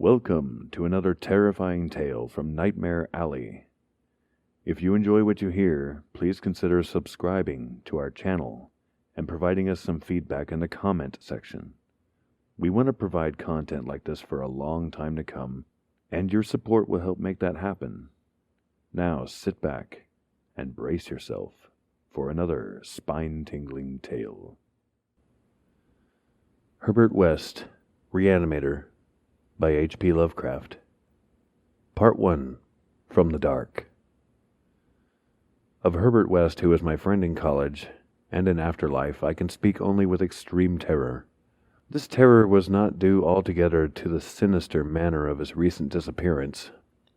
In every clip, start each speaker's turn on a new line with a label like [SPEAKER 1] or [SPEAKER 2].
[SPEAKER 1] Welcome to another terrifying tale from Nightmare Alley. If you enjoy what you hear, please consider subscribing to our channel and providing us some feedback in the comment section. We want to provide content like this for a long time to come, and your support will help make that happen. Now sit back and brace yourself for another spine-tingling tale. Herbert West, Reanimator, by H.P. Lovecraft. Part 1, From the Dark. Of Herbert West, who was my friend in college, and in afterlife, I can speak only with extreme terror. This terror was not due altogether to the sinister manner of his recent disappearance,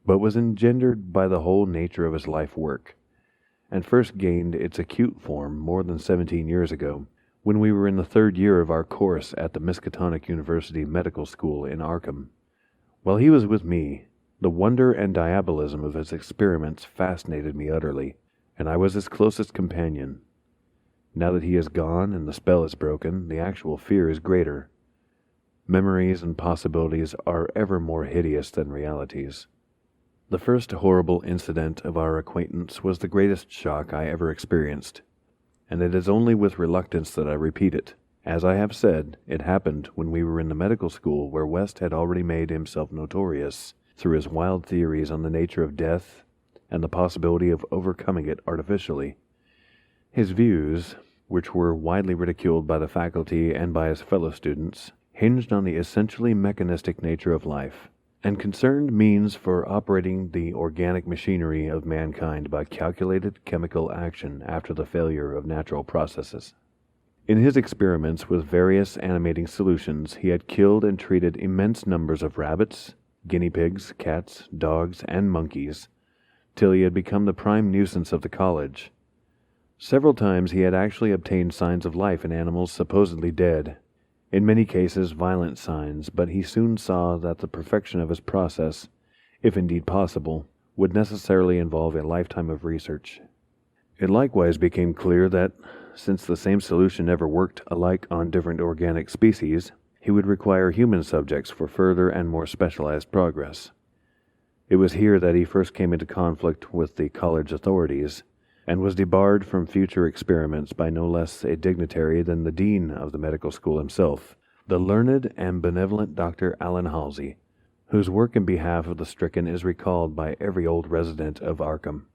[SPEAKER 1] but was engendered by the whole nature of his life work, and first gained its acute form more than 17 years ago, when we were in the third year of our course at the Miskatonic University Medical School in Arkham. While he was with me, the wonder and diabolism of his experiments fascinated me utterly, and I was his closest companion. Now that he is gone and the spell is broken, the actual fear is greater. Memories and possibilities are ever more hideous than realities. The first horrible incident of our acquaintance was the greatest shock I ever experienced, and it is only with reluctance that I repeat it. As I have said, it happened when we were in the medical school, where West had already made himself notorious through his wild theories on the nature of death and the possibility of overcoming it artificially. His views, which were widely ridiculed by the faculty and by his fellow students, hinged on the essentially mechanistic nature of life, and concerned means for operating the organic machinery of mankind by calculated chemical action after the failure of natural processes. In his experiments with various animating solutions, he had killed and treated immense numbers of rabbits, guinea pigs, cats, dogs, and monkeys, till he had become the prime nuisance of the college. Several times he had actually obtained signs of life in animals supposedly dead, in many cases violent signs, but he soon saw that the perfection of his process, if indeed possible, would necessarily involve a lifetime of research. It likewise became clear that, since the same solution never worked alike on different organic species, he would require human subjects for further and more specialized progress. It was here that he first came into conflict with the college authorities, and was debarred from future experiments by no less a dignitary than the dean of the medical school himself, the learned and benevolent Dr. Allen Halsey, whose work in behalf of the stricken is recalled by every old resident of Arkham.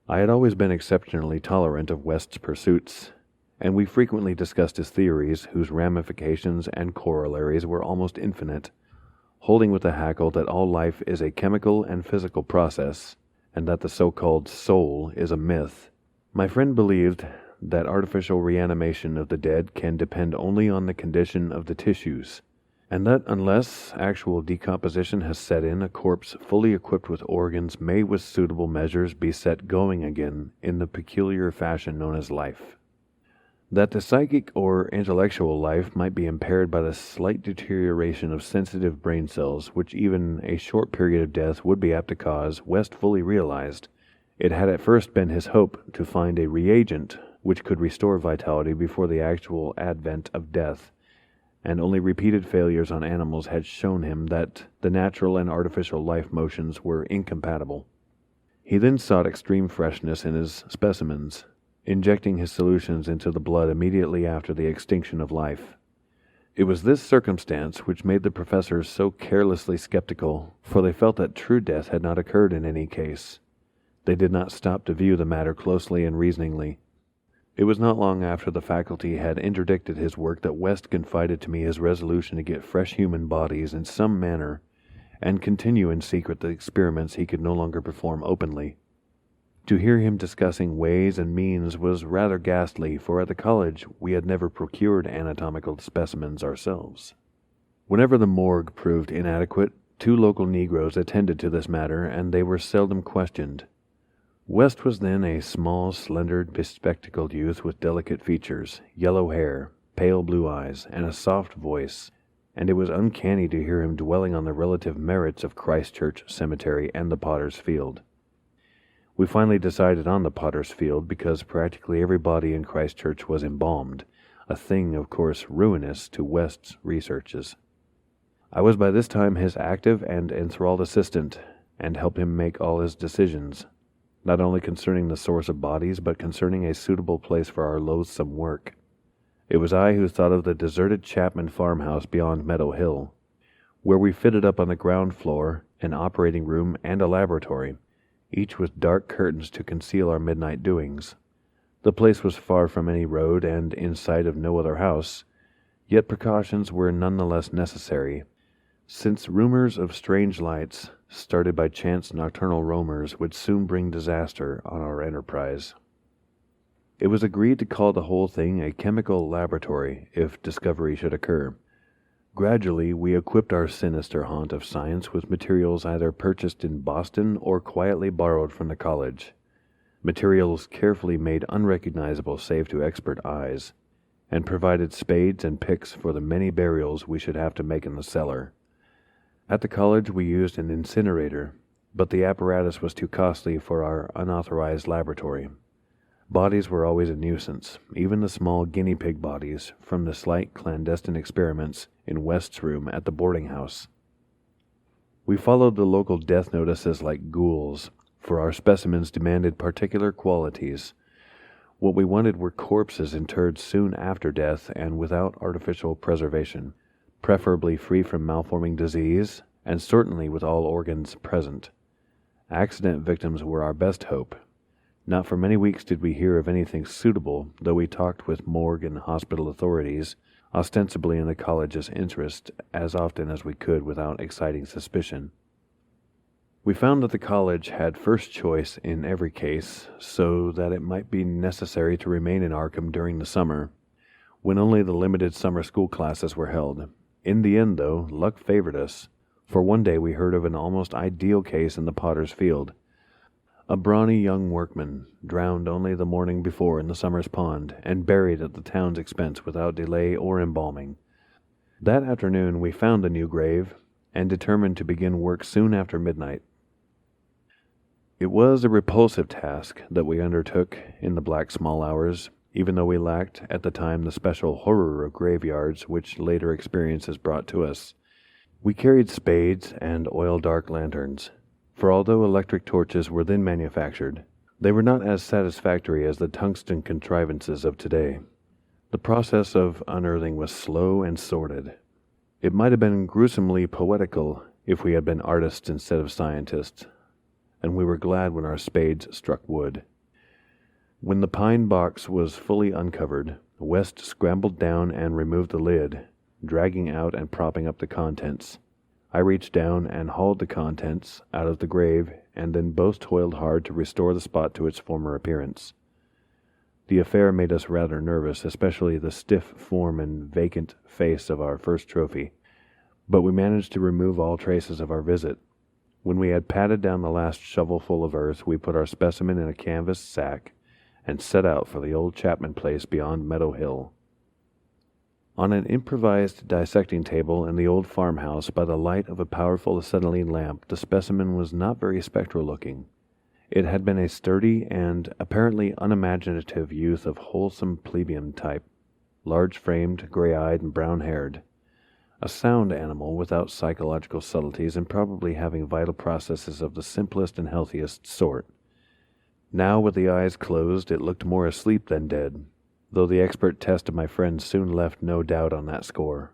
[SPEAKER 1] I had always been exceptionally tolerant of West's pursuits, and we frequently discussed his theories, whose ramifications and corollaries were almost infinite, holding with the hackle that all life is a chemical and physical process, and that the so-called soul is a myth. My friend believed that artificial reanimation of the dead can depend only on the condition of the tissues, and that unless actual decomposition has set in, a corpse fully equipped with organs may with suitable measures be set going again in the peculiar fashion known as life. That the psychic or intellectual life might be impaired by the slight deterioration of sensitive brain cells, which even a short period of death would be apt to cause, West fully realized. It had at first been his hope to find a reagent which could restore vitality before the actual advent of death, and only repeated failures on animals had shown him that the natural and artificial life motions were incompatible. He then sought extreme freshness in his specimens, injecting his solutions into the blood immediately after the extinction of life. It was this circumstance which made the professors so carelessly skeptical, for they felt that true death had not occurred in any case. They did not stop to view the matter closely and reasoningly. It was not long after the faculty had interdicted his work that West confided to me his resolution to get fresh human bodies in some manner, and continue in secret the experiments he could no longer perform openly. To hear him discussing ways and means was rather ghastly, for at the college we had never procured anatomical specimens ourselves. Whenever the morgue proved inadequate, 2 local Negroes attended to this matter, and they were seldom questioned. West was then a small, slender, bespectacled youth with delicate features, yellow hair, pale blue eyes, and a soft voice, and it was uncanny to hear him dwelling on the relative merits of Christ Church Cemetery and the Potter's Field. We finally decided on the Potter's Field because practically every body in Christ Church was embalmed, a thing, of course, ruinous to West's researches. I was by this time his active and enthralled assistant, and helped him make all his decisions, not only concerning the source of bodies, but concerning a suitable place for our loathsome work. It was I who thought of the deserted Chapman farmhouse beyond Meadow Hill, where we fitted up on the ground floor an operating room and a laboratory, each with dark curtains to conceal our midnight doings. The place was far from any road and in sight of no other house, yet precautions were none the less necessary, since rumors of strange lights, started by chance nocturnal roamers, would soon bring disaster on our enterprise. It was agreed to call the whole thing a chemical laboratory if discovery should occur. Gradually, we equipped our sinister haunt of science with materials either purchased in Boston or quietly borrowed from the college, materials carefully made unrecognizable save to expert eyes, and provided spades and picks for the many burials we should have to make in the cellar. At the college we used an incinerator, but the apparatus was too costly for our unauthorized laboratory. Bodies were always a nuisance, even the small guinea pig bodies from the slight clandestine experiments in West's room at the boarding house. We followed the local death notices like ghouls, for our specimens demanded particular qualities. What we wanted were corpses interred soon after death and without artificial preservation, preferably free from malforming disease, and certainly with all organs present. Accident victims were our best hope. Not for many weeks did we hear of anything suitable, though we talked with morgue and hospital authorities, ostensibly in the college's interest, as often as we could without exciting suspicion. We found that the college had first choice in every case, so that it might be necessary to remain in Arkham during the summer, when only the limited summer school classes were held. In the end, though, luck favored us, for one day we heard of an almost ideal case in the Potter's Field. A brawny young workman, drowned only the morning before in the summer's pond, and buried at the town's expense without delay or embalming. That afternoon we found the new grave, and determined to begin work soon after midnight. It was a repulsive task that we undertook in the black small hours, even though we lacked at the time the special horror of graveyards which later experiences brought to us. We carried spades and oil-dark lanterns, for although electric torches were then manufactured, they were not as satisfactory as the tungsten contrivances of today. The process of unearthing was slow and sordid. It might have been gruesomely poetical if we had been artists instead of scientists, and we were glad when our spades struck wood. When the pine box was fully uncovered, West scrambled down and removed the lid, dragging out and propping up the contents. I reached down and hauled the contents out of the grave, and then both toiled hard to restore the spot to its former appearance. The affair made us rather nervous, especially the stiff form and vacant face of our first trophy, but we managed to remove all traces of our visit. When we had patted down the last shovelful of earth, we put our specimen in a canvas sack and set out for the old Chapman place beyond Meadow Hill. On an improvised dissecting table in the old farmhouse, by the light of a powerful acetylene lamp, the specimen was not very spectral-looking. It had been a sturdy and apparently unimaginative youth of wholesome plebeian type, large-framed, gray-eyed, and brown-haired. A sound animal without psychological subtleties and probably having vital processes of the simplest and healthiest sort. Now, with the eyes closed, it looked more asleep than dead, though the expert test of my friend soon left no doubt on that score.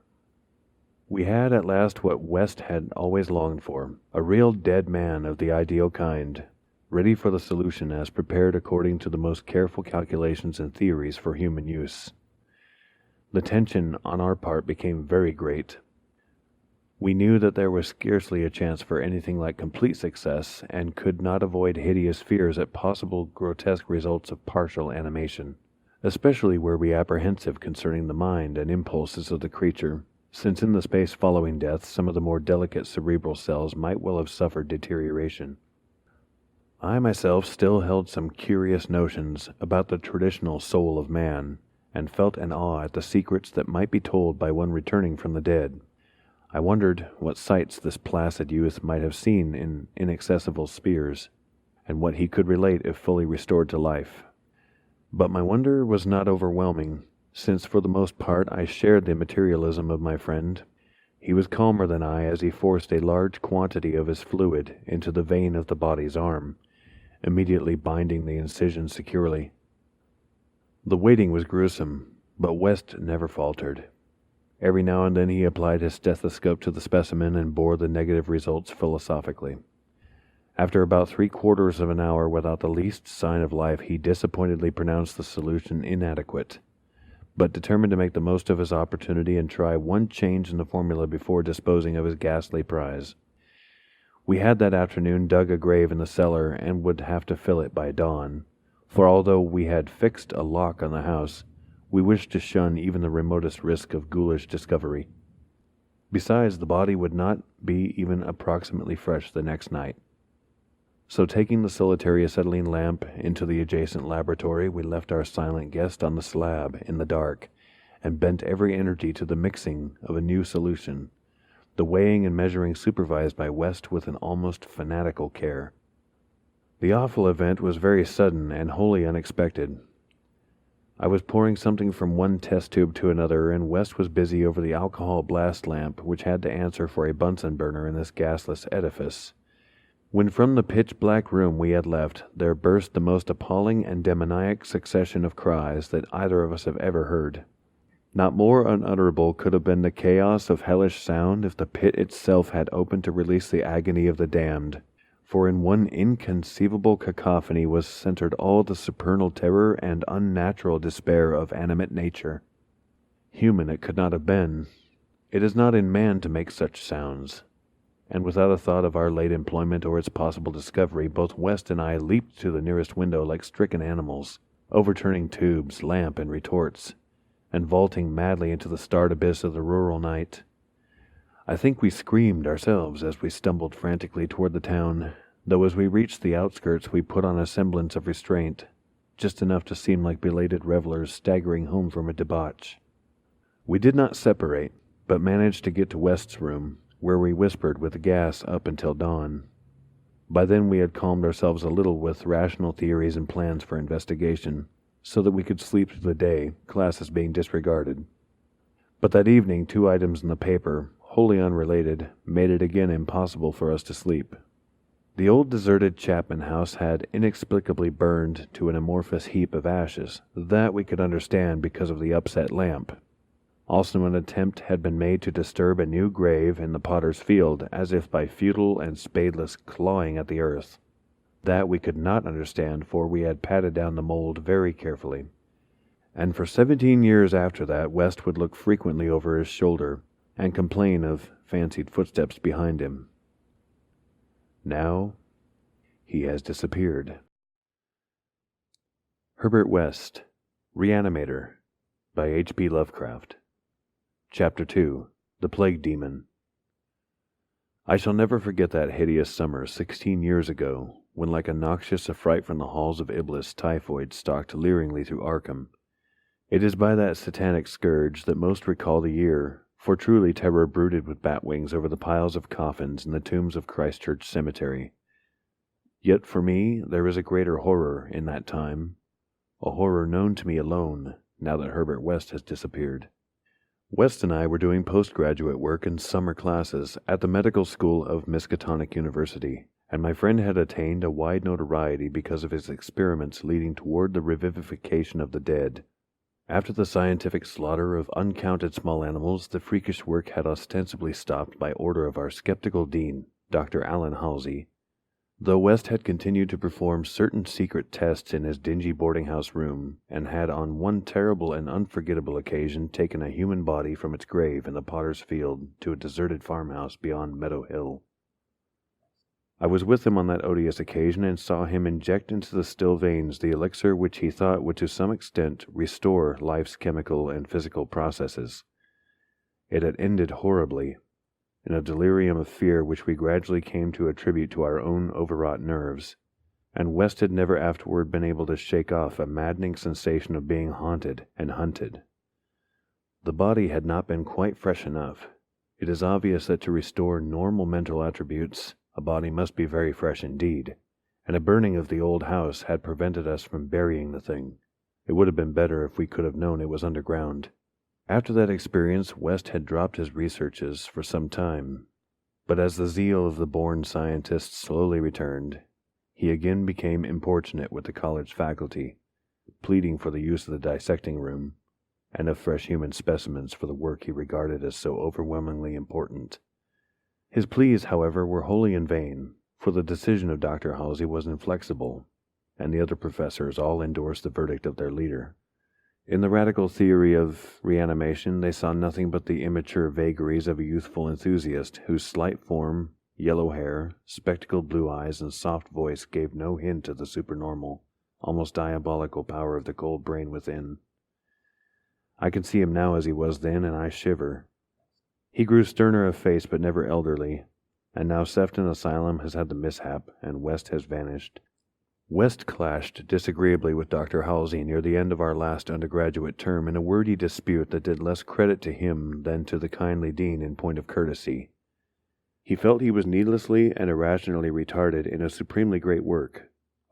[SPEAKER 1] We had at last what West had always longed for, a real dead man of the ideal kind, ready for the solution as prepared according to the most careful calculations and theories for human use. The tension on our part became very great. We knew that there was scarcely a chance for anything like complete success, and could not avoid hideous fears at possible grotesque results of partial animation. Especially were we apprehensive concerning the mind and impulses of the creature, since in the space following death some of the more delicate cerebral cells might well have suffered deterioration. I myself still held some curious notions about the traditional soul of man, and felt an awe at the secrets that might be told by one returning from the dead. I wondered what sights this placid youth might have seen in inaccessible spheres, and what he could relate if fully restored to life. But my wonder was not overwhelming, since for the most part I shared the materialism of my friend. He was calmer than I as he forced a large quantity of his fluid into the vein of the body's arm, immediately binding the incision securely. The waiting was gruesome, but West never faltered. Every now and then he applied his stethoscope to the specimen and bore the negative results philosophically. After about 3/4 of an hour without the least sign of life, he disappointedly pronounced the solution inadequate, but determined to make the most of his opportunity and try one change in the formula before disposing of his ghastly prize. We had that afternoon dug a grave in the cellar and would have to fill it by dawn, for although we had fixed a lock on the house, we wished to shun even the remotest risk of ghoulish discovery. Besides, the body would not be even approximately fresh the next night. So taking the solitary acetylene lamp into the adjacent laboratory, we left our silent guest on the slab in the dark and bent every energy to the mixing of a new solution, the weighing and measuring supervised by West with an almost fanatical care. The awful event was very sudden and wholly unexpected. I was pouring something from one test tube to another, and West was busy over the alcohol blast lamp which had to answer for a Bunsen burner in this gasless edifice, when from the pitch-black room we had left there burst the most appalling and demoniac succession of cries that either of us have ever heard. Not more unutterable could have been the chaos of hellish sound if the pit itself had opened to release the agony of the damned, for in one inconceivable cacophony was centered all the supernal terror and unnatural despair of animate nature. Human it could not have been. It is not in man to make such sounds. And without a thought of our late employment or its possible discovery, both West and I leaped to the nearest window like stricken animals, overturning tubes, lamp, and retorts, and vaulting madly into the starred abyss of the rural night. I think we screamed ourselves as we stumbled frantically toward the town, though as we reached the outskirts we put on a semblance of restraint, just enough to seem like belated revelers staggering home from a debauch. We did not separate, but managed to get to West's room, where we whispered with the gas up until dawn. By then we had calmed ourselves a little with rational theories and plans for investigation, so that we could sleep through the day, classes being disregarded. But that evening 2 items in the paper, wholly unrelated, made it again impossible for us to sleep. The old deserted Chapman house had inexplicably burned to an amorphous heap of ashes. That we could understand because of the upset lamp. Also an attempt had been made to disturb a new grave in the potter's field, as if by futile and spadeless clawing at the earth. That we could not understand, for we had patted down the mold very carefully. And for 17 years after that, West would look frequently over his shoulder, and complain of fancied footsteps behind him. Now, he has disappeared. Herbert West, Reanimator, by H.P. Lovecraft. Chapter 2, The Plague Demon. I shall never forget that hideous summer 16 years ago, when like a noxious affright from the halls of Iblis, typhoid stalked leeringly through Arkham. It is by that satanic scourge that most recall the year, for truly terror brooded with bat wings over the piles of coffins in the tombs of Christchurch Cemetery. Yet for me there is a greater horror in that time, a horror known to me alone, now that Herbert West has disappeared. West and I were doing postgraduate work in summer classes at the medical school of Miskatonic University, and my friend had attained a wide notoriety because of his experiments leading toward the revivification of the dead. After the scientific slaughter of uncounted small animals, the freakish work had ostensibly stopped by order of our skeptical dean, Dr. Allen Halsey, though West had continued to perform certain secret tests in his dingy boarding-house room, and had on one terrible and unforgettable occasion taken a human body from its grave in the potter's field to a deserted farmhouse beyond Meadow Hill. I was with him on that odious occasion and saw him inject into the still veins the elixir which he thought would to some extent restore life's chemical and physical processes. It had ended horribly, in a delirium of fear which we gradually came to attribute to our own overwrought nerves, and West had never afterward been able to shake off a maddening sensation of being haunted and hunted. The body had not been quite fresh enough. It is obvious that to restore normal mental attributes, a body must be very fresh indeed, and a burning of the old house had prevented us from burying the thing. It would have been better if we could have known it was underground. After that experience, West had dropped his researches for some time, but as the zeal of the born scientist slowly returned, he again became importunate with the college faculty, pleading for the use of the dissecting room and of fresh human specimens for the work he regarded as so overwhelmingly important. His pleas, however, were wholly in vain, for the decision of Dr. Halsey was inflexible, and the other professors all endorsed the verdict of their leader. In the radical theory of reanimation, they saw nothing but the immature vagaries of a youthful enthusiast whose slight form, yellow hair, spectacled blue eyes, and soft voice gave no hint of the supernormal, almost diabolical power of the cold brain within. I can see him now as he was then, and I shiver. He grew sterner of face but never elderly, and now Sefton Asylum has had the mishap, and West has vanished. West clashed disagreeably with Dr. Halsey near the end of our last undergraduate term in a wordy dispute that did less credit to him than to the kindly dean in point of courtesy. He felt he was needlessly and irrationally retarded in a supremely great work,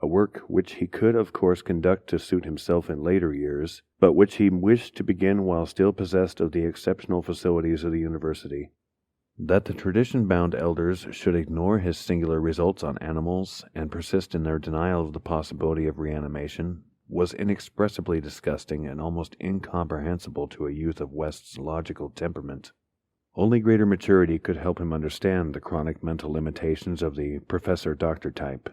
[SPEAKER 1] a work which he could of course conduct to suit himself in later years, but which he wished to begin while still possessed of the exceptional facilities of the university. That the tradition-bound elders should ignore his singular results on animals and persist in their denial of the possibility of reanimation was inexpressibly disgusting and almost incomprehensible to a youth of West's logical temperament. Only greater maturity could help him understand the chronic mental limitations of the professor-doctor type,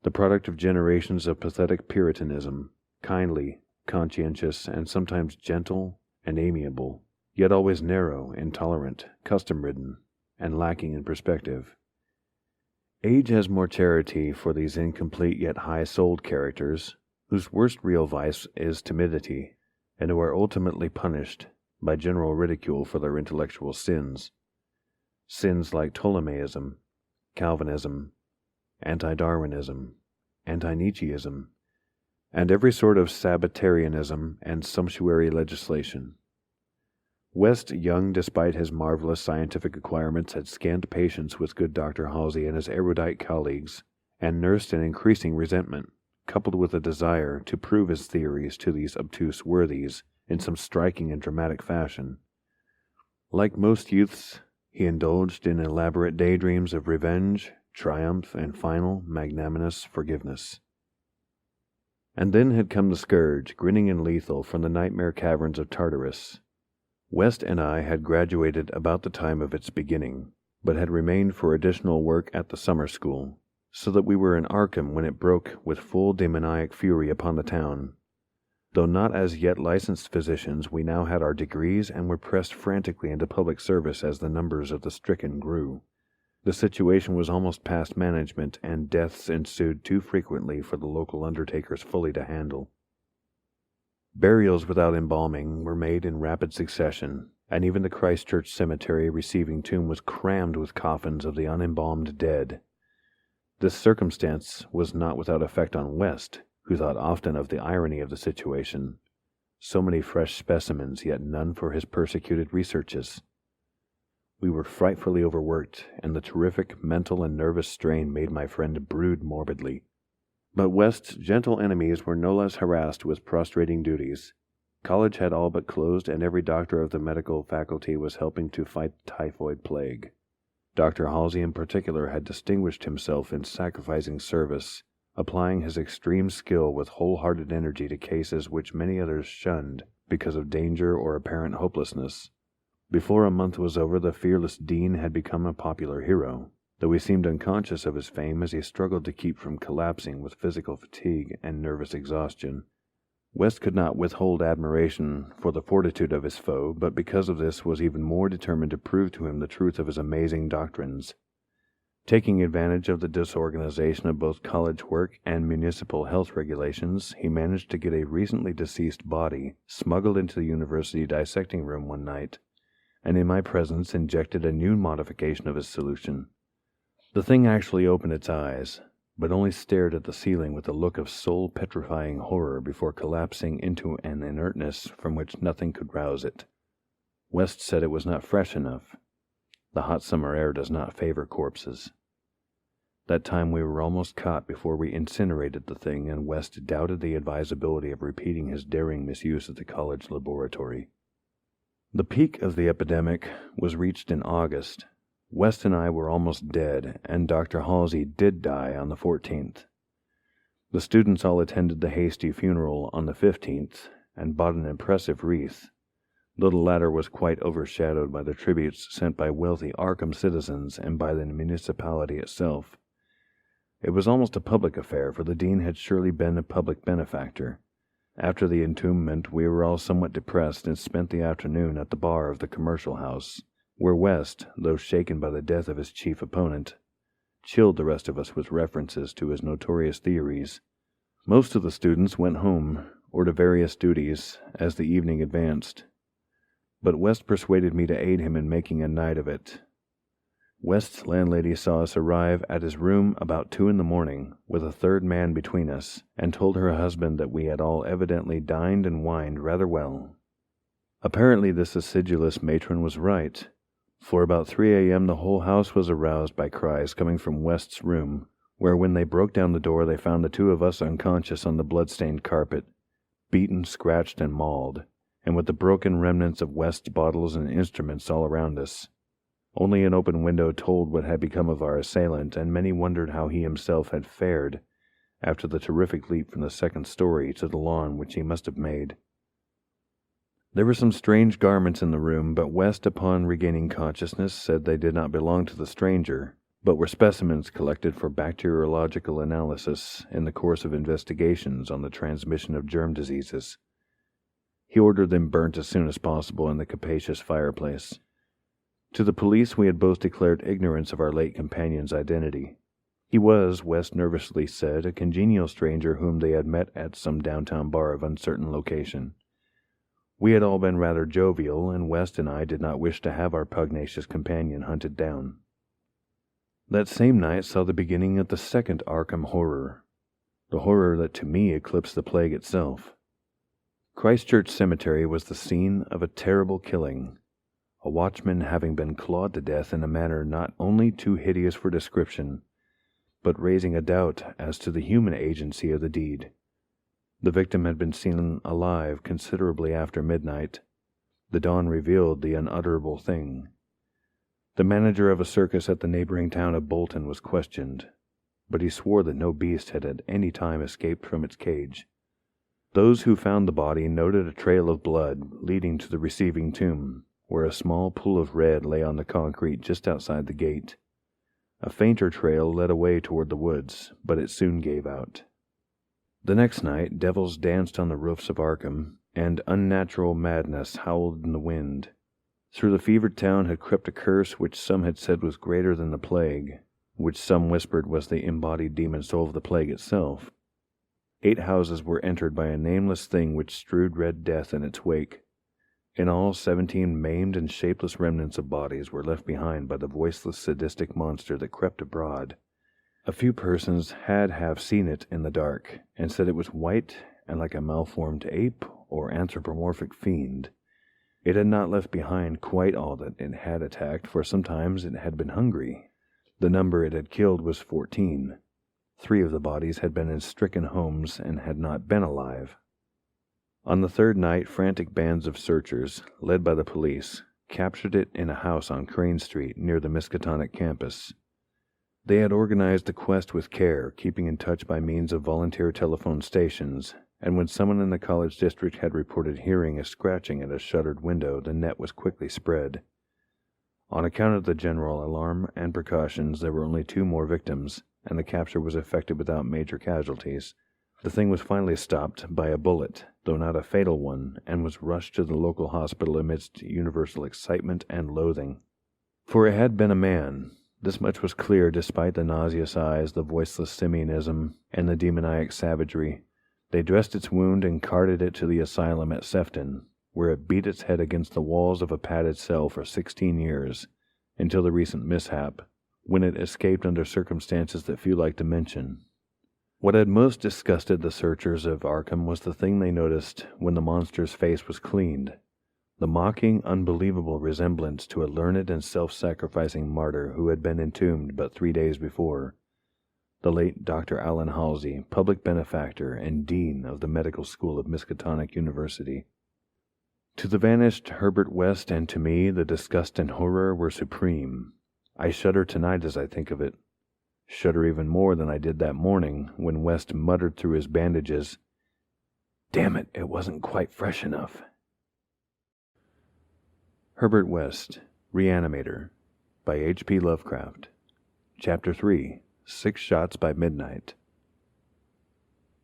[SPEAKER 1] the product of generations of pathetic puritanism, kindly, conscientious, and sometimes gentle and amiable, yet always narrow, intolerant, custom-ridden, and lacking in perspective. Age has more charity for these incomplete yet high-souled characters, whose worst real vice is timidity, and who are ultimately punished by general ridicule for their intellectual sins. Sins like Ptolemaism, Calvinism, anti-Darwinism, anti-Nietzscheism, and every sort of Sabbatarianism and sumptuary legislation. West, young despite his marvelous scientific acquirements, had scant patience with good Dr. Halsey and his erudite colleagues, and nursed an increasing resentment, coupled with a desire to prove his theories to these obtuse worthies in some striking and dramatic fashion. Like most youths, he indulged in elaborate daydreams of revenge, triumph, and final, magnanimous forgiveness. And then had come the scourge, grinning and lethal, from the nightmare caverns of Tartarus. West and I had graduated about the time of its beginning, but had remained for additional work at the summer school, so that we were in Arkham when it broke with full demoniac fury upon the town. Though not as yet licensed physicians, we now had our degrees and were pressed frantically into public service as the numbers of the stricken grew. The situation was almost past management, and deaths ensued too frequently for the local undertakers fully to handle. Burials without embalming were made in rapid succession, and even the Christchurch Cemetery receiving tomb was crammed with coffins of the unembalmed dead. This circumstance was not without effect on West, who thought often of the irony of the situation. So many fresh specimens, yet none for his persecuted researches. We were frightfully overworked, and the terrific mental and nervous strain made my friend brood morbidly. But West's gentle enemies were no less harassed with prostrating duties. College had all but closed, and every doctor of the medical faculty was helping to fight the typhoid plague. Dr. Halsey in particular had distinguished himself in sacrificing service, applying his extreme skill with wholehearted energy to cases which many others shunned because of danger or apparent hopelessness. Before a month was over, the fearless dean had become a popular hero, though he seemed unconscious of his fame as he struggled to keep from collapsing with physical fatigue and nervous exhaustion. West could not withhold admiration for the fortitude of his foe, but because of this was even more determined to prove to him the truth of his amazing doctrines. Taking advantage of the disorganization of both college work and municipal health regulations, he managed to get a recently deceased body smuggled into the university dissecting room one night, and in my presence injected a new modification of his solution. The thing actually opened its eyes, but only stared at the ceiling with a look of soul-petrifying horror before collapsing into an inertness from which nothing could rouse it. West said it was not fresh enough. The hot summer air does not favor corpses. That time we were almost caught before we incinerated the thing, and West doubted the advisability of repeating his daring misuse of the college laboratory. The peak of the epidemic was reached in August. West and I were almost dead, and Dr. Halsey did die on the 14th. The students all attended the hasty funeral on the 15th and bought an impressive wreath, though the latter was quite overshadowed by the tributes sent by wealthy Arkham citizens and by the municipality itself. It was almost a public affair, for the dean had surely been a public benefactor. After the entombment, we were all somewhat depressed and spent the afternoon at the bar of the commercial house, where West, though shaken by the death of his chief opponent, chilled the rest of us with references to his notorious theories. Most of the students went home, or to various duties, as the evening advanced, but West persuaded me to aid him in making a night of it. West's landlady saw us arrive at his room about 2 a.m, with a third man between us, and told her husband that we had all evidently dined and wined rather well. Apparently this acidulous matron was right, for about 3 a.m. the whole house was aroused by cries coming from West's room, where when they broke down the door they found the two of us unconscious on the blood-stained carpet, beaten, scratched, and mauled, and with the broken remnants of West's bottles and instruments all around us. Only an open window told what had become of our assailant, and many wondered how he himself had fared after the terrific leap from the second story to the lawn which he must have made. There were some strange garments in the room, but West, upon regaining consciousness, said they did not belong to the stranger, but were specimens collected for bacteriological analysis in the course of investigations on the transmission of germ diseases. He ordered them burnt as soon as possible in the capacious fireplace. To the police we had both declared ignorance of our late companion's identity. He was, West nervously said, a congenial stranger whom they had met at some downtown bar of uncertain location. We had all been rather jovial, and West and I did not wish to have our pugnacious companion hunted down. That same night saw the beginning of the second Arkham horror, the horror that to me eclipsed the plague itself. Christchurch Cemetery was the scene of a terrible killing, a watchman having been clawed to death in a manner not only too hideous for description, but raising a doubt as to the human agency of the deed. The victim had been seen alive considerably after midnight. The dawn revealed the unutterable thing. The manager of a circus at the neighboring town of Bolton was questioned, but he swore that no beast had at any time escaped from its cage. Those who found the body noted a trail of blood leading to the receiving tomb, where a small pool of red lay on the concrete just outside the gate. A fainter trail led away toward the woods, but it soon gave out. The next night, devils danced on the roofs of Arkham, and unnatural madness howled in the wind. Through the fevered town had crept a curse which some had said was greater than the plague, which some whispered was the embodied demon soul of the plague itself. 8 houses were entered by a nameless thing which strewed red death in its wake. In all, 17 maimed and shapeless remnants of bodies were left behind by the voiceless sadistic monster that crept abroad. A few persons had seen it in the dark, and said it was white and like a malformed ape or anthropomorphic fiend. It had not left behind quite all that it had attacked, for sometimes it had been hungry. The number it had killed was 14. 3 of the bodies had been in stricken homes and had not been alive. On the third night, frantic bands of searchers, led by the police, captured it in a house on Crane Street near the Miskatonic campus. They had organized the quest with care, keeping in touch by means of volunteer telephone stations, and when someone in the college district had reported hearing a scratching at a shuttered window, the net was quickly spread. On account of the general alarm and precautions, there were only 2 more victims, and the capture was effected without major casualties. The thing was finally stopped by a bullet, though not a fatal one, and was rushed to the local hospital amidst universal excitement and loathing. For it had been a man. This much was clear despite the nauseous eyes, the voiceless simianism, and the demoniac savagery. They dressed its wound and carted it to the asylum at Sefton, where it beat its head against the walls of a padded cell for 16 years, until the recent mishap, when it escaped under circumstances that few like to mention. What had most disgusted the searchers of Arkham was the thing they noticed when the monster's face was cleaned, the mocking, unbelievable resemblance to a learned and self-sacrificing martyr who had been entombed but 3 days before, the late Dr. Allen Halsey, public benefactor and dean of the medical school of Miskatonic University. To the vanished Herbert West and to me, the disgust and horror were supreme. I shudder tonight as I think of it. Shudder even more than I did that morning when West muttered through his bandages, "Damn it, it wasn't quite fresh enough." Herbert West, Reanimator, by H.P. Lovecraft. Chapter 3, 6 Shots by Midnight.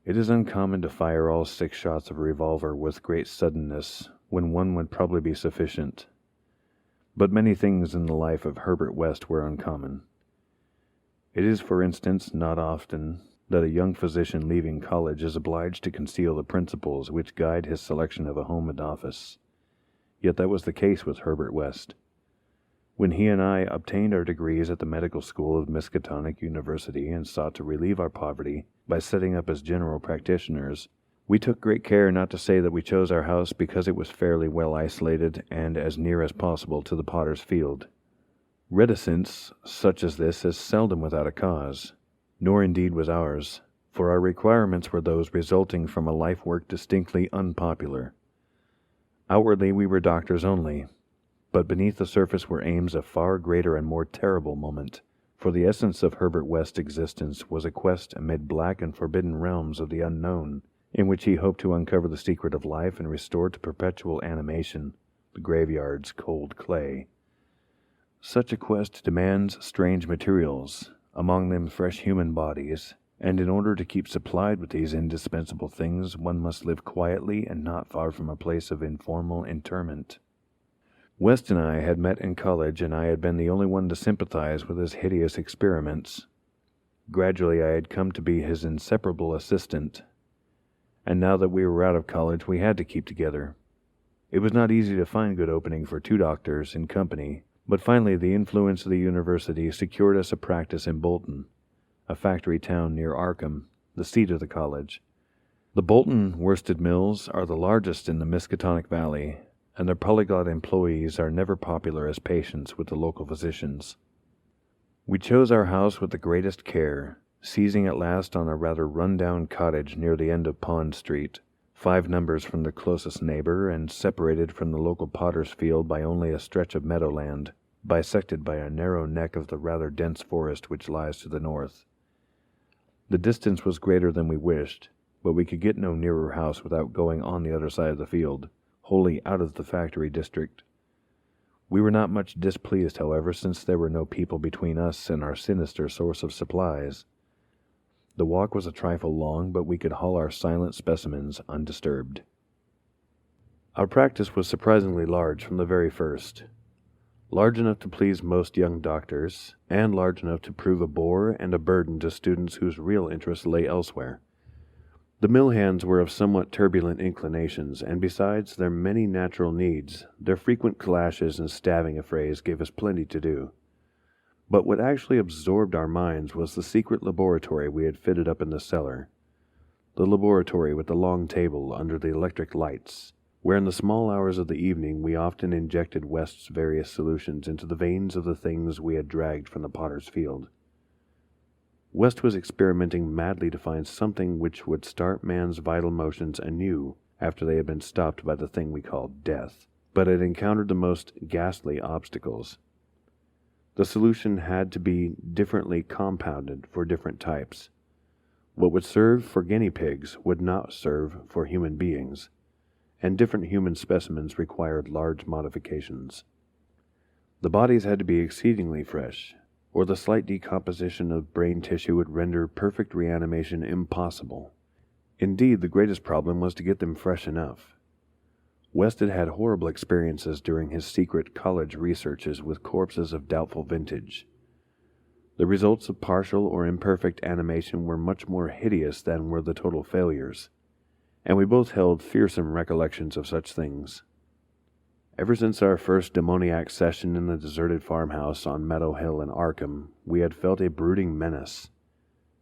[SPEAKER 1] It is uncommon to fire all 6 shots of a revolver with great suddenness when one would probably be sufficient. But many things in the life of Herbert West were uncommon. It is, for instance, not often that a young physician leaving college is obliged to conceal the principles which guide his selection of a home and office. Yet that was the case with Herbert West. When he and I obtained our degrees at the medical school of Miskatonic University and sought to relieve our poverty by setting up as general practitioners, we took great care not to say that we chose our house because it was fairly well isolated and as near as possible to the potter's field. Reticence such as this is seldom without a cause, nor indeed was ours, for our requirements were those resulting from a life work distinctly unpopular. Outwardly we were doctors only, but beneath the surface were aims of far greater and more terrible moment, for the essence of Herbert West's existence was a quest amid black and forbidden realms of the unknown, in which he hoped to uncover the secret of life and restore to perpetual animation the graveyard's cold clay. Such a quest demands strange materials, among them fresh human bodies, and in order to keep supplied with these indispensable things one must live quietly and not far from a place of informal interment. West and I had met in college, and I had been the only one to sympathize with his hideous experiments. Gradually I had come to be his inseparable assistant, and now that we were out of college we had to keep together. It was not easy to find good opening for 2 doctors in company, but finally the influence of the university secured us a practice in Bolton, a factory town near Arkham, the seat of the college. The Bolton worsted mills are the largest in the Miskatonic Valley, and their polyglot employees are never popular as patients with the local physicians. We chose our house with the greatest care, seizing at last on a rather run-down cottage near the end of Pond Street, 5 numbers from the closest neighbor, and separated from the local potter's field by only a stretch of meadowland, bisected by a narrow neck of the rather dense forest which lies to the north. The distance was greater than we wished, but we could get no nearer house without going on the other side of the field, wholly out of the factory district. We were not much displeased, however, since there were no people between us and our sinister source of supplies. The walk was a trifle long, but we could haul our silent specimens undisturbed. Our practice was surprisingly large from the very first. Large enough to please most young doctors, and large enough to prove a bore and a burden to students whose real interest lay elsewhere. The mill hands were of somewhat turbulent inclinations, and besides their many natural needs, their frequent clashes and stabbing affrays gave us plenty to do. But what actually absorbed our minds was the secret laboratory we had fitted up in the cellar. The laboratory with the long table under the electric lights, where in the small hours of the evening we often injected West's various solutions into the veins of the things we had dragged from the potter's field. West was experimenting madly to find something which would start man's vital motions anew after they had been stopped by the thing we called death, but had encountered the most ghastly obstacles. The solution had to be differently compounded for different types. What would serve for guinea pigs would not serve for human beings, and different human specimens required large modifications. The bodies had to be exceedingly fresh, or the slight decomposition of brain tissue would render perfect reanimation impossible. Indeed, the greatest problem was to get them fresh enough. West had had horrible experiences during his secret college researches with corpses of doubtful vintage. The results of partial or imperfect animation were much more hideous than were the total failures, and we both held fearsome recollections of such things. Ever since our first demoniac session in the deserted farmhouse on Meadow Hill in Arkham, we had felt a brooding menace,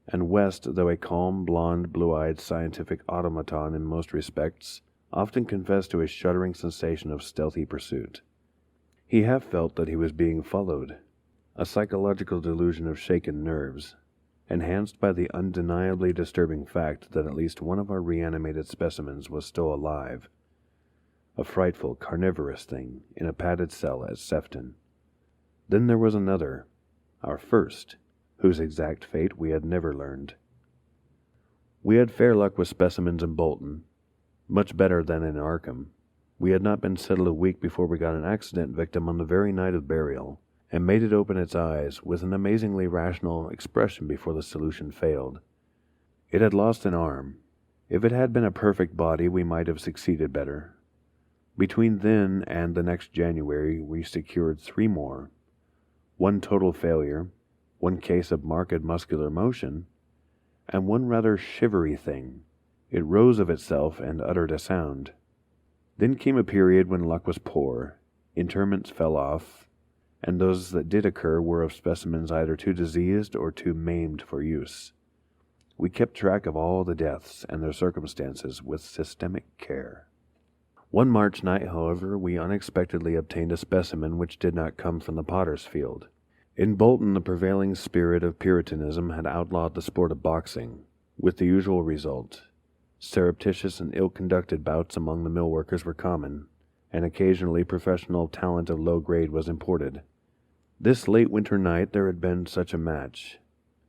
[SPEAKER 1] and West, though a calm, blond, blue-eyed scientific automaton in most respects, often confessed to a shuddering sensation of stealthy pursuit. He half felt that he was being followed, a psychological delusion of shaken nerves, enhanced by the undeniably disturbing fact that at least one of our reanimated specimens was still alive. a frightful, carnivorous thing in a padded cell at Sefton. Then there was another, our first, whose exact fate we had never learned. We had fair luck with specimens in Bolton, much better than in Arkham. We had not been settled a week before we got an accident victim on the very night of burial, and made it open its eyes with an amazingly rational expression before the solution failed. It had lost an arm. If it had been a perfect body, we might have succeeded better. Between then and the next January, we secured 3 more. 1 total failure, 1 case of marked muscular motion, and 1 rather shivery thing. It rose of itself and uttered a sound. Then came a period when luck was poor. Interments fell off, and those that did occur were of specimens either too diseased or too maimed for use. We kept track of all the deaths and their circumstances with systematic care. One March night, however, we unexpectedly obtained a specimen which did not come from the potter's field. In Bolton, the prevailing spirit of Puritanism had outlawed the sport of boxing, with the usual result. Surreptitious and ill-conducted bouts among the mill workers were common, and occasionally professional talent of low grade was imported. This late winter night there had been such a match,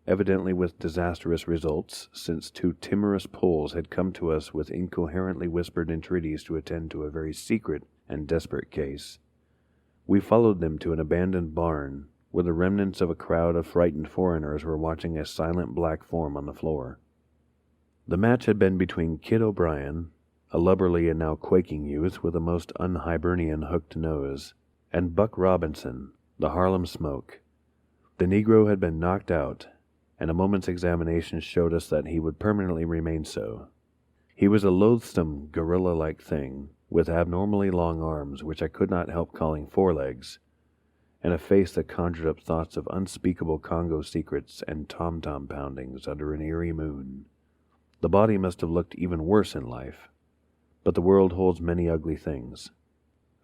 [SPEAKER 1] evidently with disastrous results, since 2 timorous Poles had come to us with incoherently whispered entreaties to attend to a very secret and desperate case. We followed them to an abandoned barn, where the remnants of a crowd of frightened foreigners were watching a silent black form on the floor. The match had been between Kid O'Brien, a lubberly and now quaking youth with a most un-Hibernian hooked nose, and Buck Robinson, the Harlem Smoke. The Negro had been knocked out, and a moment's examination showed us that he would permanently remain so. He was a loathsome, gorilla-like thing, with abnormally long arms, which I could not help calling forelegs, and a face that conjured up thoughts of unspeakable Congo secrets and tom-tom poundings under an eerie moon. The body must have looked even worse in life, but the world holds many ugly things.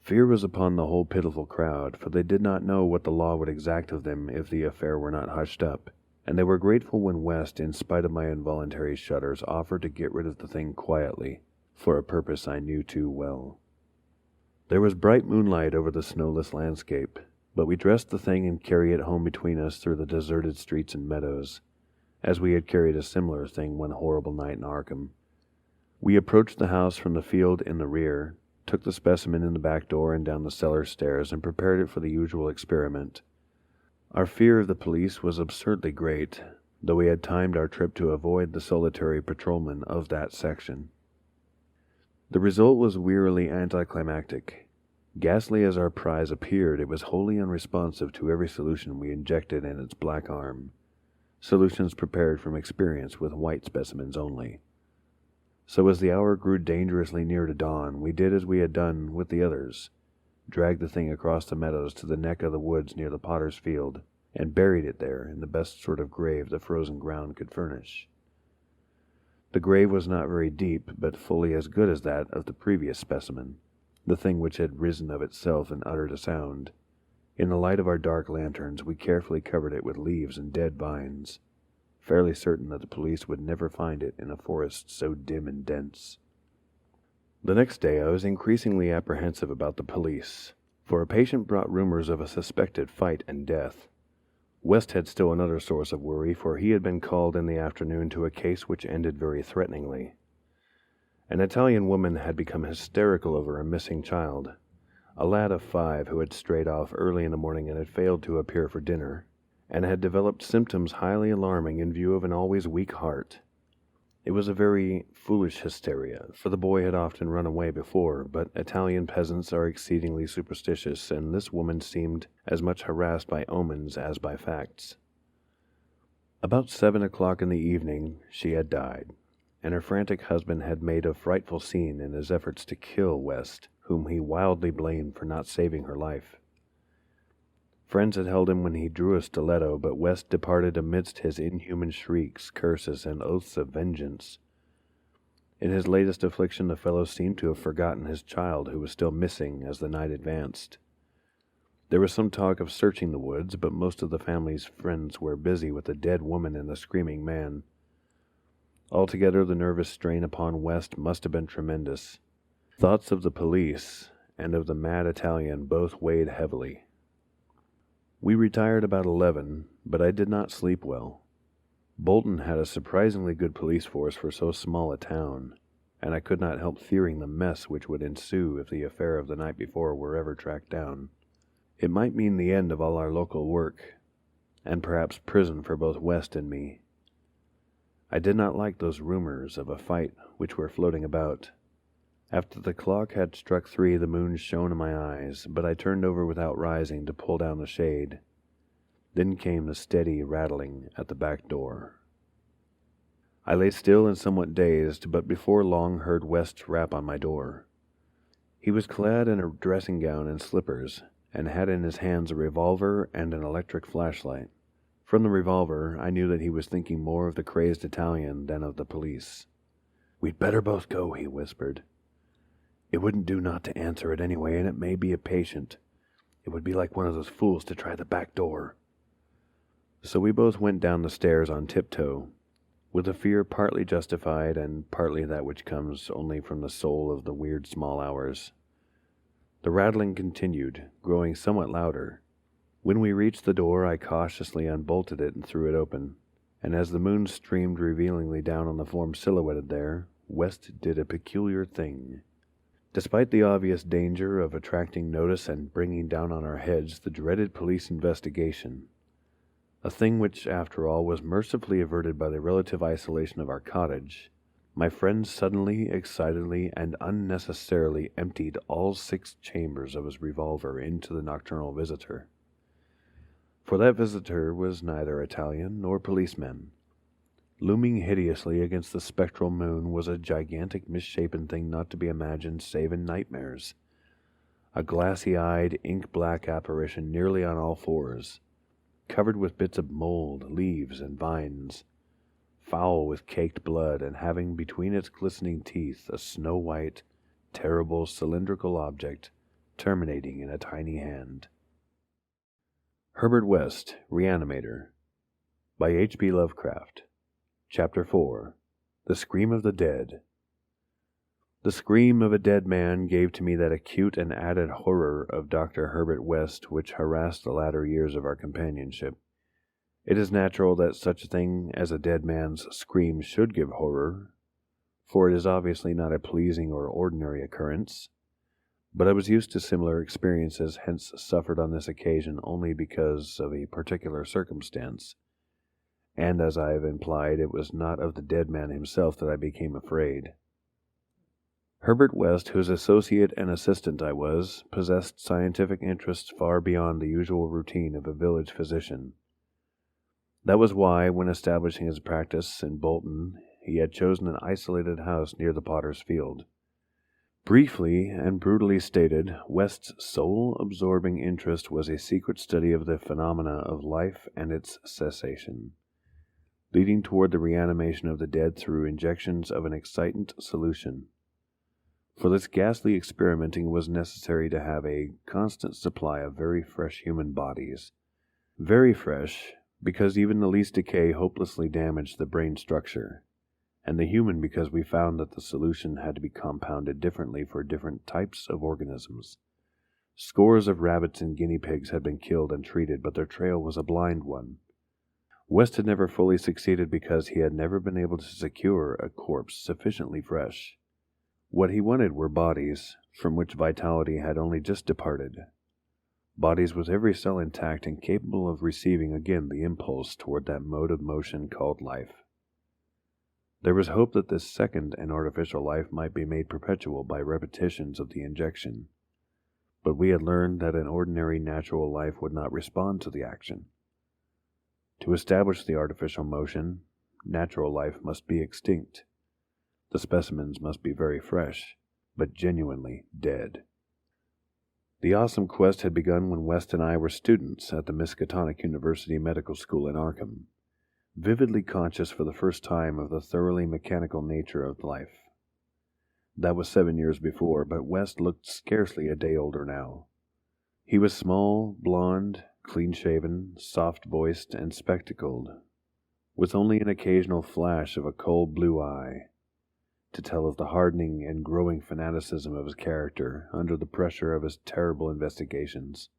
[SPEAKER 1] Fear was upon the whole pitiful crowd, for they did not know what the law would exact of them if the affair were not hushed up, and they were grateful when West, in spite of my involuntary shudders, offered to get rid of the thing quietly, for a purpose I knew too well. There was bright moonlight over the snowless landscape, but we dressed the thing and carried it home between us through the deserted streets and meadows, as we had carried a similar thing one horrible night in Arkham. We approached the house from the field in the rear, took the specimen in the back door and down the cellar stairs, and prepared it for the usual experiment. Our fear of the police was absurdly great, though we had timed our trip to avoid the solitary patrolman of that section. The result was wearily anticlimactic. Ghastly as our prize appeared, it was wholly unresponsive to every solution we injected in its black arm. Solutions prepared from experience with white specimens only. So as the hour grew dangerously near to dawn, we did as we had done with the others, dragged the thing across the meadows to the neck of the woods near the potter's field, and buried it there in the best sort of grave the frozen ground could furnish. The grave was not very deep, but fully as good as that of the previous specimen, the thing which had risen of itself and uttered a sound. In the light of our dark lanterns, we carefully covered it with leaves and dead vines, fairly certain that the police would never find it in a forest so dim and dense. The next day I was increasingly apprehensive about the police, for a patient brought rumors of a suspected fight and death. West had still another source of worry, for he had been called in the afternoon to a case which ended very threateningly. An Italian woman had become hysterical over a missing child, a lad of 5 who had strayed off early in the morning and had failed to appear for dinner, and had developed symptoms highly alarming in view of an always weak heart. It was a very foolish hysteria, for the boy had often run away before, but Italian peasants are exceedingly superstitious, and this woman seemed as much harassed by omens as by facts. About 7 o'clock in the evening she had died, and her frantic husband had made a frightful scene in his efforts to kill West, whom he wildly blamed for not saving her life. Friends had held him when he drew a stiletto, but West departed amidst his inhuman shrieks, curses, and oaths of vengeance. In his latest affliction the fellow seemed to have forgotten his child, who was still missing as the night advanced. There was some talk of searching the woods, but most of the family's friends were busy with the dead woman and the screaming man. Altogether, the nervous strain upon West must have been tremendous. Thoughts of the police and of the mad Italian both weighed heavily. We retired about 11, but I did not sleep well. Bolton had a surprisingly good police force for so small a town, and I could not help fearing the mess which would ensue if the affair of the night before were ever tracked down. It might mean the end of all our local work, and perhaps prison for both West and me. I did not like those rumors of a fight which were floating about. After the clock had struck 3, the moon shone in my eyes, but I turned over without rising to pull down the shade. Then came the steady rattling at the back door. I lay still and somewhat dazed, but before long heard West rap on my door. He was clad in a dressing gown and slippers, and had in his hands a revolver and an electric flashlight. From the revolver, I knew that he was thinking more of the crazed Italian than of the police. "We'd better both go," he whispered. "It wouldn't do not to answer it anyway, and it may be a patient. It would be like one of those fools to try the back door." So we both went down the stairs on tiptoe, with a fear partly justified and partly that which comes only from the soul of the weird small hours. The rattling continued, growing somewhat louder. When we reached the door, I cautiously unbolted it and threw it open, and as the moon streamed revealingly down on the form silhouetted there, West did a peculiar thing. Despite the obvious danger of attracting notice and bringing down on our heads the dreaded police investigation, a thing which, after all, was mercifully averted by the relative isolation of our cottage, my friend suddenly, excitedly, and unnecessarily emptied all 6 chambers of his revolver into the nocturnal visitor. For that visitor was neither Italian nor policeman. Looming hideously against the spectral moon was a gigantic misshapen thing not to be imagined save in nightmares. A glassy-eyed, ink-black apparition nearly on all fours, covered with bits of mold, leaves, and vines, foul with caked blood, and having between its glistening teeth a snow-white, terrible cylindrical object terminating in a tiny hand. Herbert West, Reanimator, by H.P. Lovecraft. Chapter 4. The Scream of the Dead. The scream of a dead man gave to me that acute and added horror of Dr. Herbert West which harassed the latter years of our companionship. It is natural that such a thing as a dead man's scream should give horror, for it is obviously not a pleasing or ordinary occurrence. But I was used to similar experiences, hence suffered on this occasion only because of a particular circumstance. And as I have implied, it was not of the dead man himself that I became afraid. Herbert West, whose associate and assistant I was, possessed scientific interests far beyond the usual routine of a village physician. That was why, when establishing his practice in Bolton, he had chosen an isolated house near the potter's field. Briefly and brutally stated, West's sole absorbing interest was a secret study of the phenomena of life and its cessation, leading toward the reanimation of the dead through injections of an excitant solution. For this ghastly experimenting was necessary to have a constant supply of very fresh human bodies. Very fresh, because even the least decay hopelessly damaged the brain structure, and the human because we found that the solution had to be compounded differently for different types of organisms. Scores of rabbits and guinea pigs had been killed and treated, but their trail was a blind one. West had never fully succeeded because he had never been able to secure a corpse sufficiently fresh. What he wanted were bodies from which vitality had only just departed. Bodies with every cell intact and capable of receiving again the impulse toward that mode of motion called life. There was hope that this second and artificial life might be made perpetual by repetitions of the injection, but we had learned that an ordinary natural life would not respond to the action. To establish the artificial motion, natural life must be extinct. The specimens must be very fresh, but genuinely dead. The awesome quest had begun when West and I were students at the Miskatonic University Medical School in Arkham, vividly conscious for the first time of the thoroughly mechanical nature of life. That was 7 years before, but West looked scarcely a day older now. He was small, blond, clean-shaven, soft-voiced, and spectacled, with only an occasional flash of a cold blue eye. to tell of the hardening and growing fanaticism of his character under the pressure of his terrible investigations.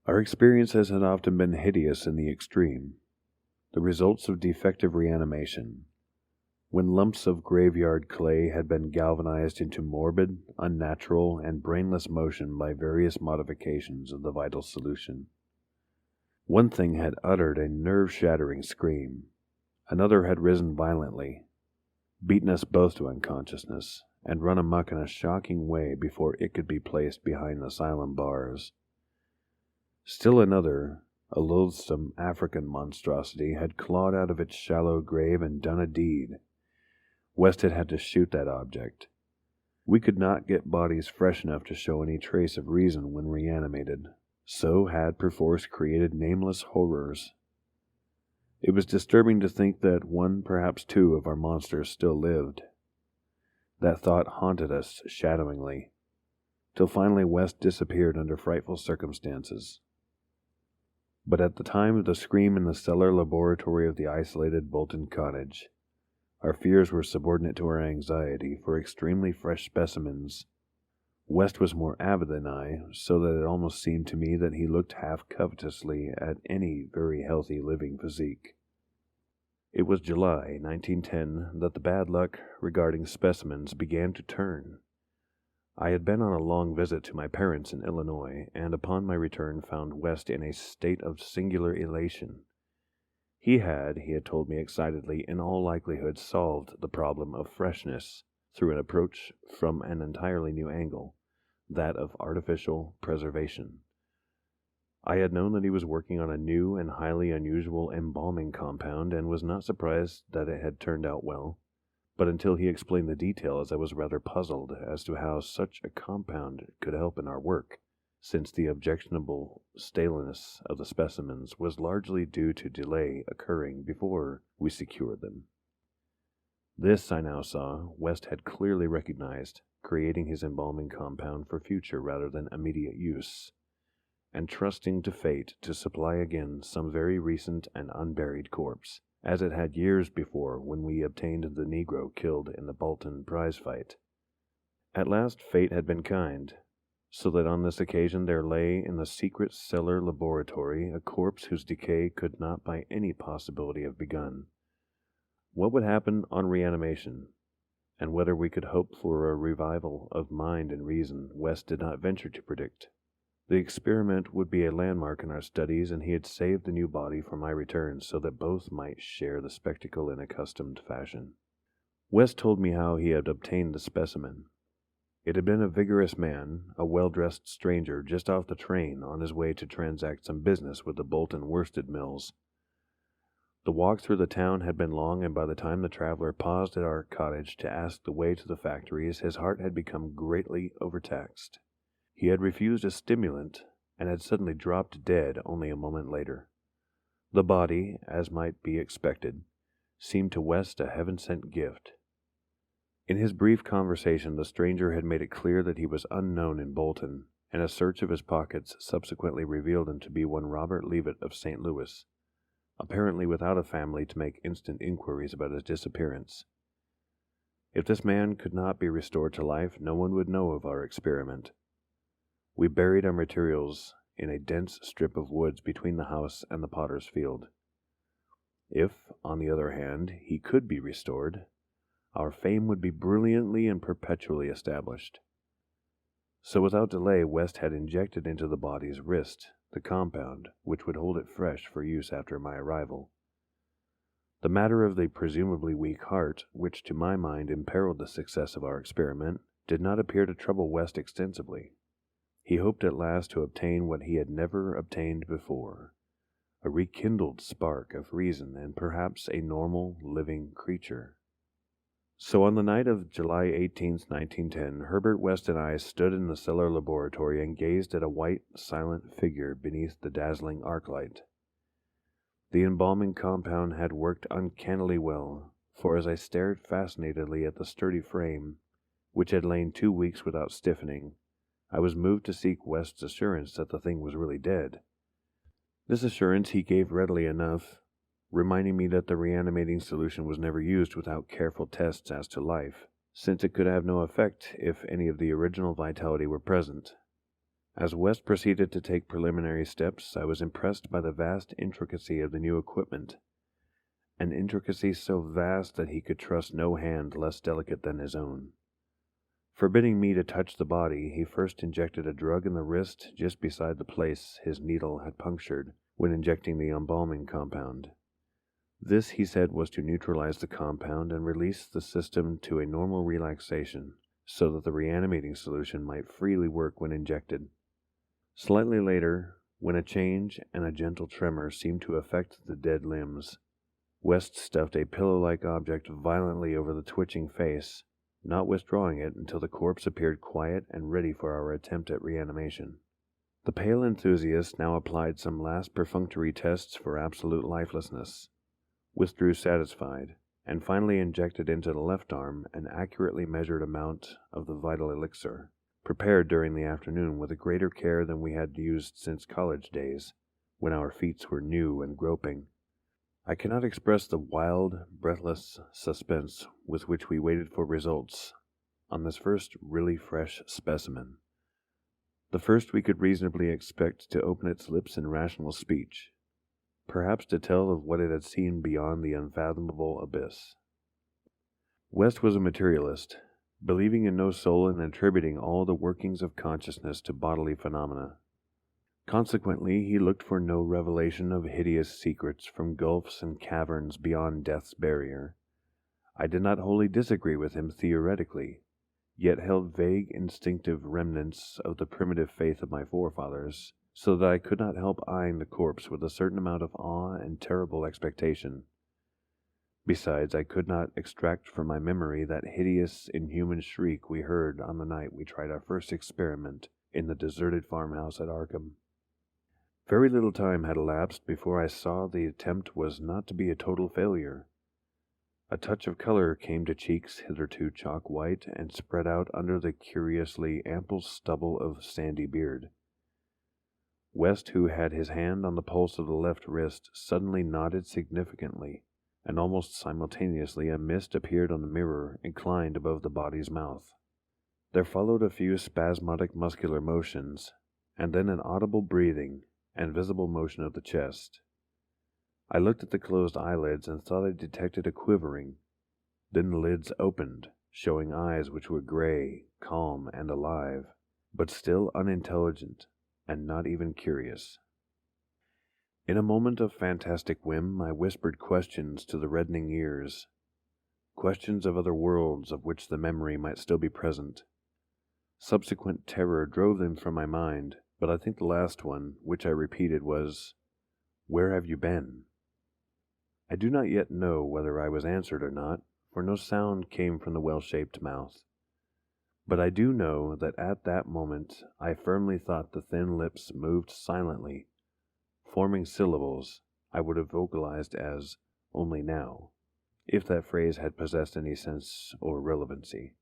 [SPEAKER 1] Our experiences had often been hideous in the extreme, the results of defective reanimation, when lumps of graveyard clay had been galvanized into morbid, unnatural, and brainless motion by various modifications of the vital solution. One thing had uttered a nerve-shattering scream. Another had risen violently, beaten us both to unconsciousness, and run amok in a shocking way before it could be placed behind asylum bars. Still another, a loathsome African monstrosity, had clawed out of its shallow grave and done a deed. West had had to shoot that object. We could not get bodies fresh enough to show any trace of reason when reanimated, so had perforce created nameless horrors. It was disturbing to think that one, perhaps two, of our monsters still lived. That thought haunted us shadowingly, till finally West disappeared under frightful circumstances. But at the time of the scream in the cellar laboratory of the isolated Bolton cottage, our fears were subordinate to our anxiety for extremely fresh specimens. West was more avid than I, so that it almost seemed to me that he looked half covetously at any very healthy living physique. It was July 1910 that the bad luck regarding specimens began to turn. I had been on a long visit to my parents in Illinois, and upon my return found West in a state of singular elation. He had told me excitedly, in all likelihood solved the problem of freshness through an approach from an entirely new angle, that of artificial preservation. I had known that he was working on a new and highly unusual embalming compound, and was not surprised that it had turned out well. But until he explained the details, I was rather puzzled as to how such a compound could help in our work, since the objectionable staleness of the specimens was largely due to delay occurring before we secured them. This, I now saw, West had clearly recognized, creating his embalming compound for future rather than immediate use, and trusting to fate to supply again some very recent and unburied corpse, as it had years before when we obtained the Negro killed in the Bolton prize fight. At last fate had been kind, so that on this occasion there lay in the secret cellar laboratory a corpse whose decay could not by any possibility have begun. What would happen on reanimation, and whether we could hope for a revival of mind and reason, West did not venture to predict. The experiment would be a landmark in our studies, and he had saved the new body for my return so that both might share the spectacle in accustomed fashion. West told me how he had obtained the specimen. It had been a vigorous man, a well-dressed stranger just off the train on his way to transact some business with the Bolton worsted mills. The walk through the town had been long, and by the time the traveler paused at our cottage to ask the way to the factories, his heart had become greatly overtaxed. He had refused a stimulant, and had suddenly dropped dead only a moment later. The body, as might be expected, seemed to West a heaven-sent gift. In his brief conversation, the stranger had made it clear that he was unknown in Bolton, and a search of his pockets subsequently revealed him to be one Robert Leavitt of St. Louis, apparently without a family to make instant inquiries about his disappearance. If this man could not be restored to life, no one would know of our experiment. We buried our materials in a dense strip of woods between the house and the potter's field. If, on the other hand, he could be restored, our fame would be brilliantly and perpetually established. So without delay, West had injected into the body's wrist the compound which would hold it fresh for use after my arrival. The matter of the presumably weak heart, which to my mind imperiled the success of our experiment, did not appear to trouble West extensively. He hoped at last to obtain what he had never obtained before, a rekindled spark of reason and perhaps a normal, living creature. So on the night of July 18th, 1910, Herbert West and I stood in the cellar laboratory and gazed at a white, silent figure beneath the dazzling arc light. The embalming compound had worked uncannily well, for as I stared fascinatedly at the sturdy frame, which had lain 2 weeks without stiffening, I was moved to seek West's assurance that the thing was really dead. This assurance he gave readily enough. reminding me that the reanimating solution was never used without careful tests as to life, since it could have no effect if any of the original vitality were present. As West proceeded to take preliminary steps, I was impressed by the vast intricacy of the new equipment, an intricacy so vast that he could trust no hand less delicate than his own. Forbidding me to touch the body, he first injected a drug in the wrist just beside the place his needle had punctured when injecting the embalming compound. This, he said, was to neutralize the compound and release the system to a normal relaxation, so that the reanimating solution might freely work when injected. Slightly later, when a change and a gentle tremor seemed to affect the dead limbs, West stuffed a pillow-like object violently over the twitching face, not withdrawing it until the corpse appeared quiet and ready for our attempt at reanimation. The pale enthusiast now applied some last perfunctory tests for absolute lifelessness, withdrew satisfied, and finally injected into the left arm an accurately measured amount of the vital elixir, prepared during the afternoon with a greater care than we had used since college days, when our feet were new and groping. I cannot express the wild, breathless suspense with which we waited for results on this first really fresh specimen, the first we could reasonably expect to open its lips in rational speech, perhaps to tell of what it had seen beyond the unfathomable abyss. West was a materialist, believing in no soul and attributing all the workings of consciousness to bodily phenomena. Consequently, he looked for no revelation of hideous secrets from gulfs and caverns beyond death's barrier. I did not wholly disagree with him theoretically, yet held vague instinctive remnants of the primitive faith of my forefathers, so that I could not help eyeing the corpse with a certain amount of awe and terrible expectation. Besides, I could not extract from my memory that hideous, inhuman shriek we heard on the night we tried our first experiment in the deserted farmhouse at Arkham. Very little time had elapsed before I saw the attempt was not to be a total failure. A touch of color came to cheeks hitherto chalk white and spread out under the curiously ample stubble of sandy beard. West, who had his hand on the pulse of the left wrist, suddenly nodded significantly, and almost simultaneously a mist appeared on the mirror inclined above the body's mouth. There followed a few spasmodic muscular motions, and then an audible breathing and visible motion of the chest. I looked at the closed eyelids and thought I detected a quivering. Then the lids opened, showing eyes which were gray, calm, and alive, but still unintelligent and not even curious. In a moment of fantastic whim, I whispered questions to the reddening ears, questions of other worlds of which the memory might still be present. Subsequent terror drove them from my mind, but I think the last one, which I repeated, was, "Where have you been?" I do not yet know whether I was answered or not, for no sound came from the well-shaped mouth. But I do know that at that moment I firmly thought the thin lips moved silently, forming syllables I would have vocalized as "only now," if that phrase had possessed any sense or relevancy.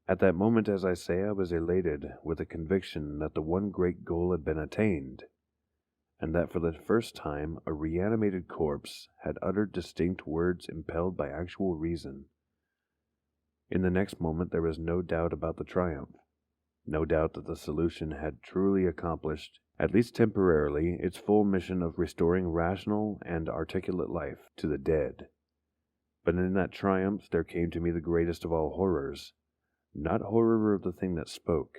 [SPEAKER 1] At that moment, as I say, I was elated with the conviction that the one great goal had been attained, and that for the first time a reanimated corpse had uttered distinct words impelled by actual reason. In the next moment there was no doubt about the triumph, no doubt that the solution had truly accomplished, at least temporarily, its full mission of restoring rational and articulate life to the dead. But in that triumph there came to me the greatest of all horrors, not horror of the thing that spoke,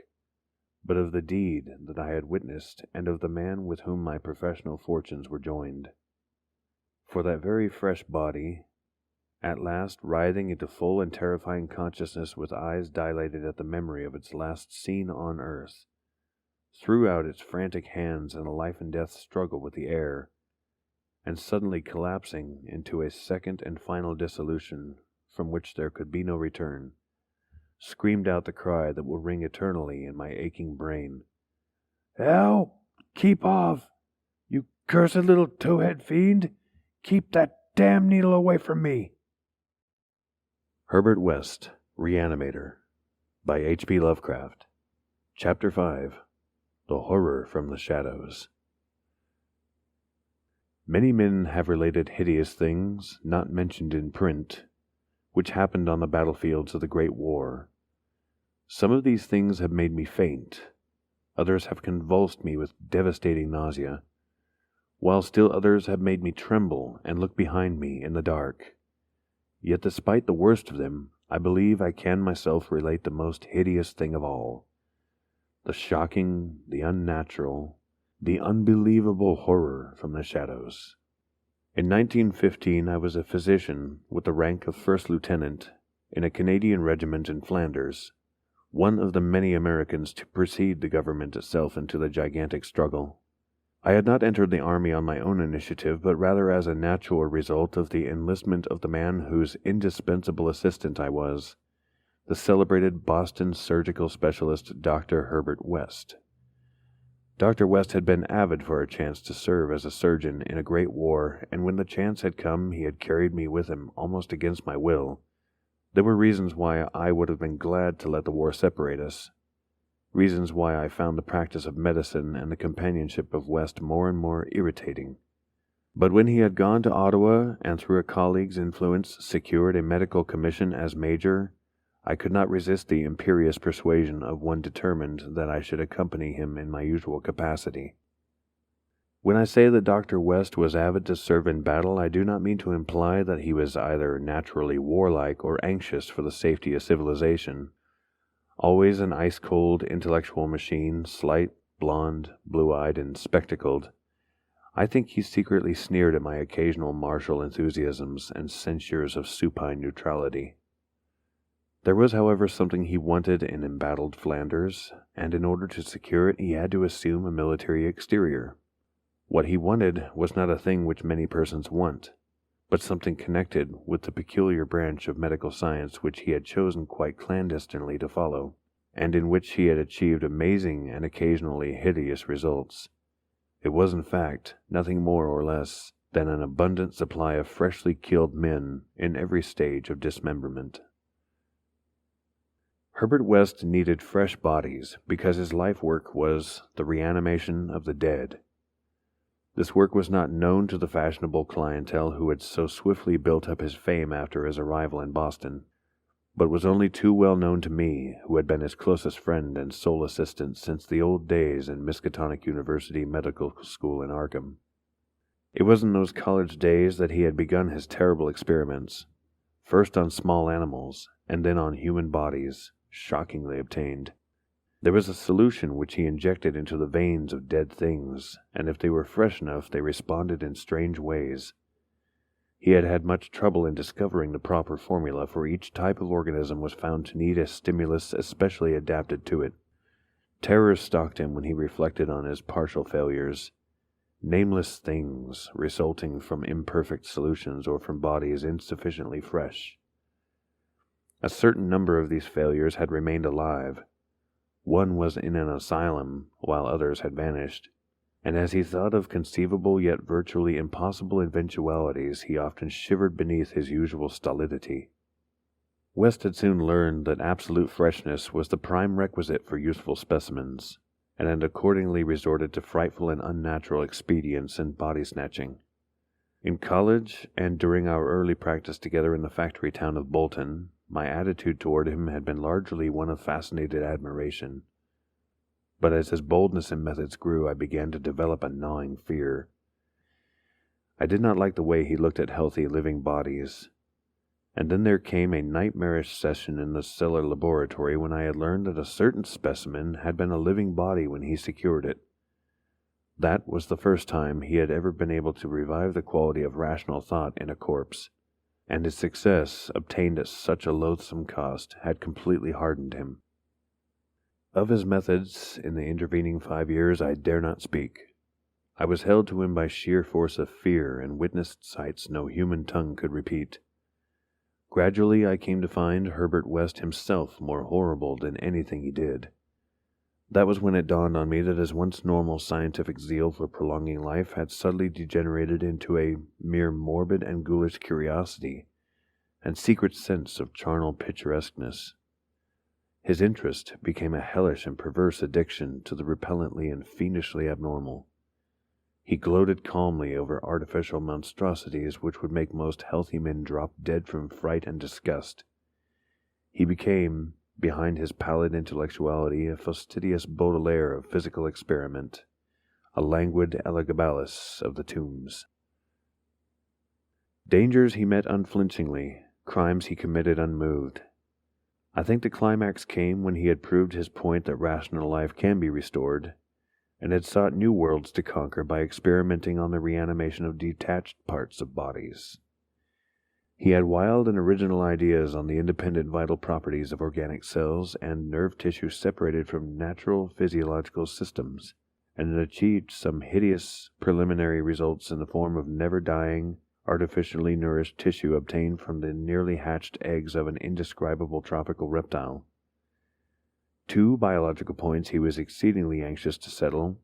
[SPEAKER 1] but of the deed that I had witnessed and of the man with whom my professional fortunes were joined. For that very fresh body, at last writhing into full and terrifying consciousness with eyes dilated at the memory of its last scene on earth, threw out its frantic hands in a life-and-death struggle with the air, and suddenly collapsing into a second and final dissolution from which there could be no return, screamed out the cry that will ring eternally in my aching brain. "Help! Keep off! You cursed little towhead fiend! Keep that damn needle away from me!" Herbert West, Reanimator, by H.P. Lovecraft. Chapter 5. The Horror from the Shadows. Many men have related hideous things, not mentioned in print, which happened on the battlefields of the Great War. Some of these things have made me faint, others have convulsed me with devastating nausea, while still others have made me tremble and look behind me in the dark. Yet despite the worst of them, I believe I can myself relate the most hideous thing of all, the shocking, the unnatural, the unbelievable horror from the shadows. In 1915, I was a physician with the rank of first lieutenant in a Canadian regiment in Flanders, one of the many Americans to precede the government itself into the gigantic struggle. I had not entered the army on my own initiative, but rather as a natural result of the enlistment of the man whose indispensable assistant I was, the celebrated Boston surgical specialist Dr. Herbert West. Dr. West had been avid for a chance to serve as a surgeon in a great war, and when the chance had come, he had carried me with him almost against my will. There were reasons why I would have been glad to let the war separate us, reasons why I found the practice of medicine and the companionship of West more and more irritating. But when he had gone to Ottawa and through a colleague's influence secured a medical commission as major, I could not resist the imperious persuasion of one determined that I should accompany him in my usual capacity. When I say that Dr. West was avid to serve in battle, I do not mean to imply that he was either naturally warlike or anxious for the safety of civilization. Always an ice-cold intellectual machine, slight, blonde, blue-eyed, and spectacled, I think he secretly sneered at my occasional martial enthusiasms and censures of supine neutrality. There was, however, something he wanted in embattled Flanders, and in order to secure it he had to assume a military exterior. What he wanted was not a thing which many persons want, but something connected with the peculiar branch of medical science which he had chosen quite clandestinely to follow, and in which he had achieved amazing and occasionally hideous results. It was, in fact, nothing more or less than an abundant supply of freshly killed men in every stage of dismemberment. Herbert West needed fresh bodies because his life work was the reanimation of the dead. This work was not known to the fashionable clientele who had so swiftly built up his fame after his arrival in Boston, but was only too well known to me, who had been his closest friend and sole assistant since the old days in Miskatonic University Medical School in Arkham. It was in those college days that he had begun his terrible experiments, first on small animals, and then on human bodies, shockingly obtained. There was a solution which he injected into the veins of dead things, and if they were fresh enough they responded in strange ways. He had had much trouble in discovering the proper formula, for each type of organism was found to need a stimulus especially adapted to it. Terror stalked him when he reflected on his partial failures, nameless things resulting from imperfect solutions or from bodies insufficiently fresh. A certain number of these failures had remained alive. One was in an asylum, while others had vanished, and as he thought of conceivable yet virtually impossible eventualities, he often shivered beneath his usual stolidity. West had soon learned that absolute freshness was the prime requisite for useful specimens, and had accordingly resorted to frightful and unnatural expedients in body-snatching. In college, and during our early practice together in the factory town of Bolton, my attitude toward him had been largely one of fascinated admiration. But as his boldness and methods grew, I began to develop a gnawing fear. I did not like the way he looked at healthy, living bodies. And then there came a nightmarish session in the cellar laboratory when I had learned that a certain specimen had been a living body when he secured it. That was the first time he had ever been able to revive the quality of rational thought in a corpse, and his success, obtained at such a loathsome cost, had completely hardened him. Of his methods in the intervening 5 years I dare not speak. I was held to him by sheer force of fear and witnessed sights no human tongue could repeat. Gradually I came to find Herbert West himself more horrible than anything he did. That was when it dawned on me that his once normal scientific zeal for prolonging life had suddenly degenerated into a mere morbid and ghoulish curiosity and secret sense of charnel picturesqueness. His interest became a hellish and perverse addiction to the repellently and fiendishly abnormal. He gloated calmly over artificial monstrosities which would make most healthy men drop dead from fright and disgust. He became, behind his pallid intellectuality, a fastidious Baudelaire of physical experiment, a languid Elagabalus of the tombs. Dangers he met unflinchingly, crimes he committed unmoved. I think the climax came when he had proved his point that rational life can be restored, and had sought new worlds to conquer by experimenting on the reanimation of detached parts of bodies. He had wild and original ideas on the independent vital properties of organic cells and nerve tissue separated from natural physiological systems, and had achieved some hideous preliminary results in the form of never-dying, artificially nourished tissue obtained from the nearly hatched eggs of an indescribable tropical reptile. 2 biological points he was exceedingly anxious to settle.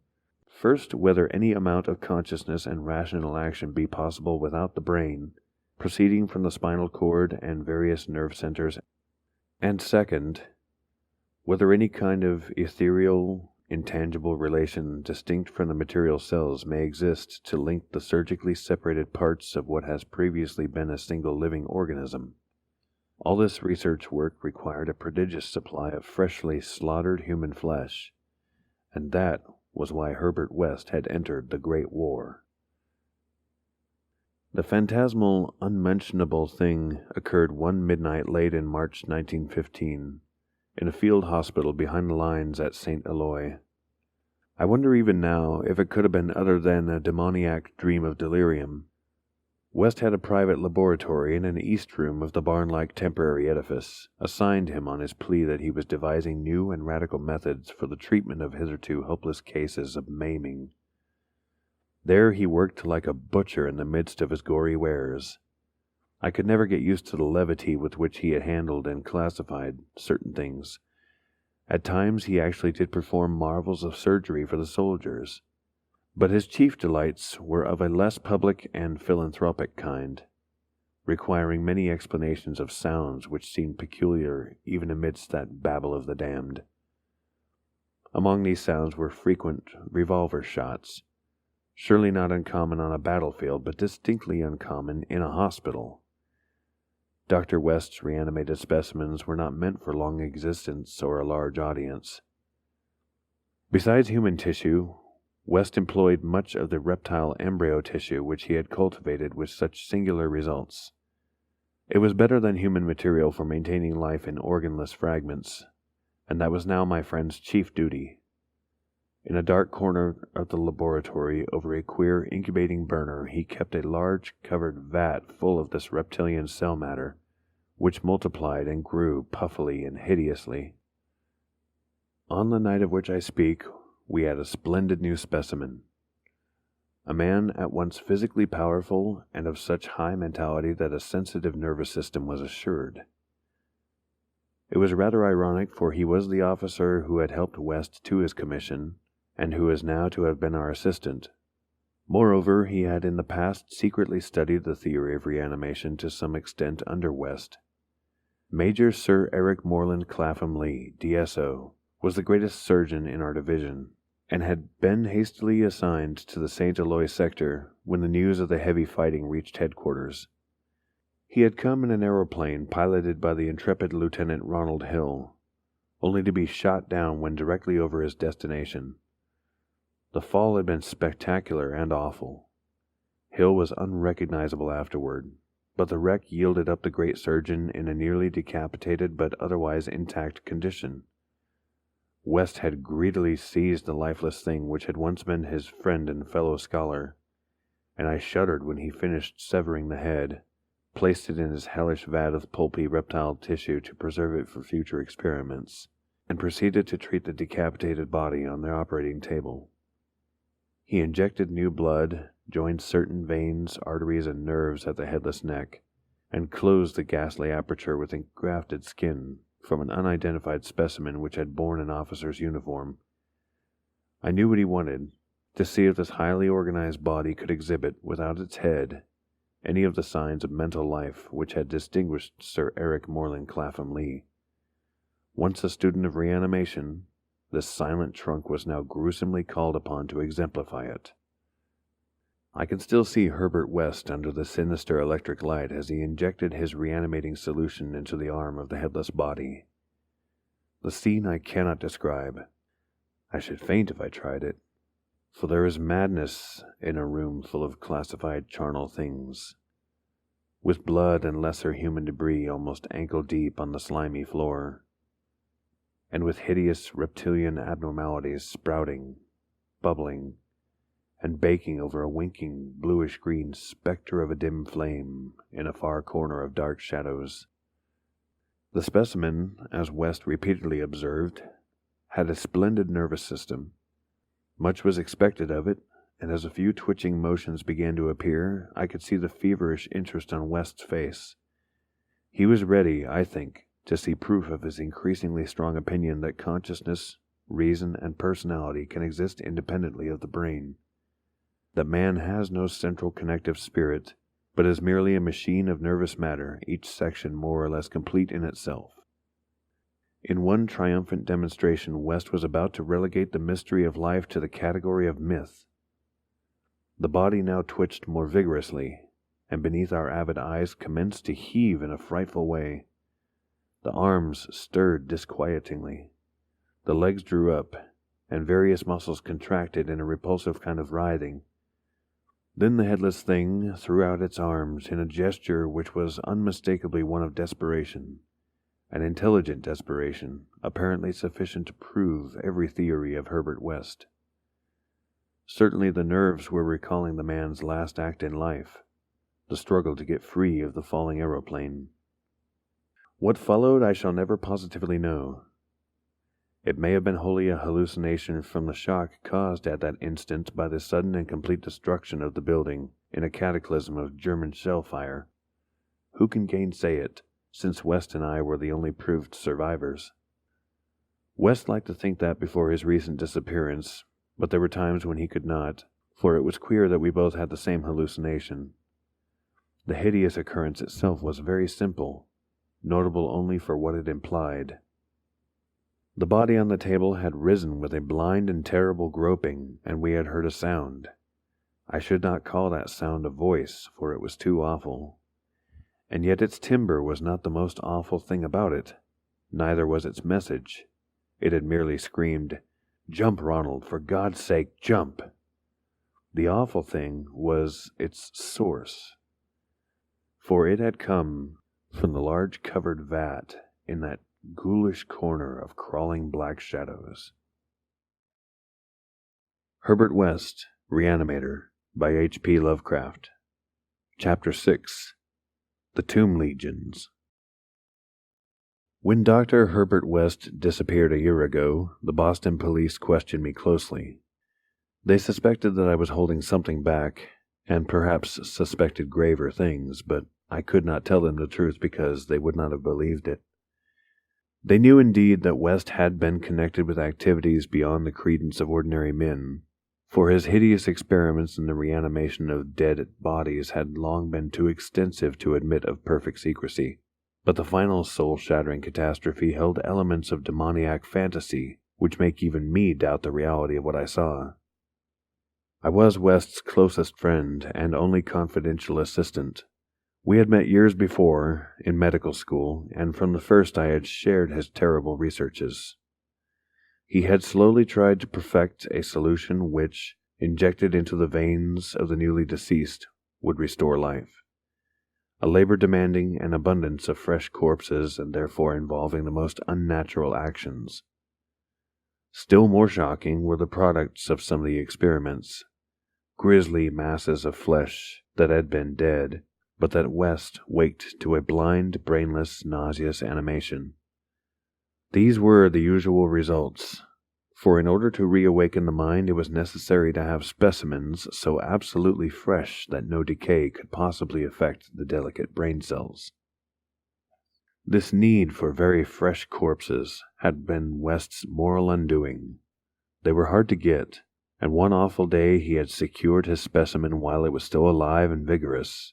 [SPEAKER 1] First, whether any amount of consciousness and rational action be possible without the brain, proceeding from the spinal cord and various nerve centers, and second, whether any kind of ethereal, intangible relation distinct from the material cells may exist to link the surgically separated parts of what has previously been a single living organism. All this research work required a prodigious supply of freshly slaughtered human flesh, and that was why Herbert West had entered the Great War. The phantasmal, unmentionable thing occurred one midnight late in March 1915, in a field hospital behind the lines at St. Eloi. I wonder even now if it could have been other than a demoniac dream of delirium. West had a private laboratory in an east room of the barn-like temporary edifice, assigned him on his plea that he was devising new and radical methods for the treatment of hitherto hopeless cases of maiming. There he worked like a butcher in the midst of his gory wares. I could never get used to the levity with which he had handled and classified certain things. At times he actually did perform marvels of surgery for the soldiers. But his chief delights were of a less public and philanthropic kind, requiring many explanations of sounds which seemed peculiar even amidst that babel of the damned. Among these sounds were frequent revolver shots, surely not uncommon on a battlefield, but distinctly uncommon in a hospital. Dr. West's reanimated specimens were not meant for long existence or a large audience. Besides human tissue, West employed much of the reptile embryo tissue which he had cultivated with such singular results. It was better than human material for maintaining life in organless fragments, and that was now my friend's chief duty. In a dark corner of the laboratory, over a queer incubating burner, he kept a large covered vat full of this reptilian cell matter, which multiplied and grew puffily and hideously. On the night of which I speak, we had a splendid new specimen. A man at once physically powerful and of such high mentality that a sensitive nervous system was assured. It was rather ironic, for he was the officer who had helped West to his commission, and who is now to have been our assistant. Moreover, he had in the past secretly studied the theory of reanimation to some extent under West. Major Sir Eric Moreland Clapham Lee, DSO, was the greatest surgeon in our division, and had been hastily assigned to the St. Eloi sector when the news of the heavy fighting reached headquarters. He had come in an aeroplane piloted by the intrepid Lieutenant Ronald Hill, only to be shot down when directly over his destination. The fall had been spectacular and awful. Hill was unrecognizable afterward, but the wreck yielded up the great surgeon in a nearly decapitated but otherwise intact condition. West had greedily seized the lifeless thing which had once been his friend and fellow scholar, and I shuddered when he finished severing the head, placed it in his hellish vat of pulpy reptile tissue to preserve it for future experiments, and proceeded to treat the decapitated body on the operating table. He injected new blood, joined certain veins, arteries, and nerves at the headless neck, and closed the ghastly aperture with engrafted skin from an unidentified specimen which had borne an officer's uniform. I knew what he wanted, to see if this highly organized body could exhibit, without its head, any of the signs of mental life which had distinguished Sir Eric Moreland Clapham Lee. Once a student of reanimation, this silent trunk was now gruesomely called upon to exemplify it. I can still see Herbert West under the sinister electric light as he injected his reanimating solution into the arm of the headless body. The scene I cannot describe. I should faint if I tried it, for there is madness in a room full of classified charnel things, with blood and lesser human debris almost ankle-deep on the slimy floor, and with hideous reptilian abnormalities sprouting, bubbling, and baking over a winking, bluish-green specter of a dim flame in a far corner of dark shadows. The specimen, as West repeatedly observed, had a splendid nervous system. Much was expected of it, and as a few twitching motions began to appear, I could see the feverish interest on West's face. He was ready, I think, to see proof of his increasingly strong opinion that consciousness, reason, and personality can exist independently of the brain. That man has no central connective spirit, but is merely a machine of nervous matter, each section more or less complete in itself. In one triumphant demonstration, West was about to relegate the mystery of life to the category of myth. The body now twitched more vigorously, and beneath our avid eyes commenced to heave in a frightful way. The arms stirred disquietingly. The legs drew up, and various muscles contracted in a repulsive kind of writhing. Then the headless thing threw out its arms in a gesture which was unmistakably one of desperation, an intelligent desperation, apparently sufficient to prove every theory of Herbert West. Certainly the nerves were recalling the man's last act in life, the struggle to get free of the falling aeroplane. What followed I shall never positively know. It may have been wholly a hallucination from the shock caused at that instant by the sudden and complete destruction of the building in a cataclysm of German shell fire. Who can gainsay it, since West and I were the only proved survivors? West liked to think that before his recent disappearance, but there were times when he could not, for it was queer that we both had the same hallucination. The hideous occurrence itself was very simple, notable only for what it implied. The body on the table had risen with a blind and terrible groping, and we had heard a sound. I should not call that sound a voice, for it was too awful. And yet its timbre was not the most awful thing about it. Neither was its message. It had merely screamed, "Jump, Ronald, for God's sake, jump!" The awful thing was its source, for it had come from the large covered vat in that ghoulish corner of crawling black shadows. Herbert West, Reanimator, by H.P. Lovecraft. Chapter 6. The Tomb Legions. When Dr. Herbert West disappeared a year ago, the Boston police questioned me closely. They suspected that I was holding something back, and perhaps suspected graver things, but I could not tell them the truth because they would not have believed it. They knew indeed that West had been connected with activities beyond the credence of ordinary men, for his hideous experiments in the reanimation of dead bodies had long been too extensive to admit of perfect secrecy. But the final soul-shattering catastrophe held elements of demoniac fantasy which make even me doubt the reality of what I saw. I was West's closest friend and only confidential assistant. We had met years before, in medical school, and from the first I had shared his terrible researches. He had slowly tried to perfect a solution which, injected into the veins of the newly deceased, would restore life. A labor demanding an abundance of fresh corpses and therefore involving the most unnatural actions. Still more shocking were the products of some of the experiments. Grisly masses of flesh that had been dead, but that West waked to a blind, brainless, nauseous animation. These were the usual results, for in order to reawaken the mind it was necessary to have specimens so absolutely fresh that no decay could possibly affect the delicate brain cells. This need for very fresh corpses had been West's moral undoing. They were hard to get, and one awful day he had secured his specimen while it was still alive and vigorous.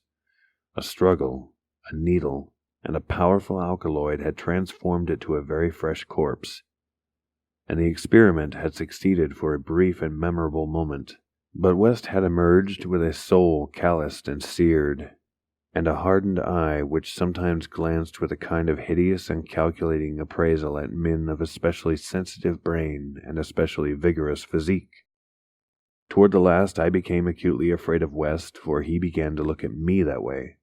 [SPEAKER 1] A struggle, a needle, and a powerful alkaloid had transformed it to a very fresh corpse, and the experiment had succeeded for a brief and memorable moment, But West had emerged with a soul calloused and seared, and a hardened eye which sometimes glanced with a kind of hideous and calculating appraisal at men of especially sensitive brain and especially vigorous physique. Toward the last I became acutely afraid of West, for he began to look at me that way.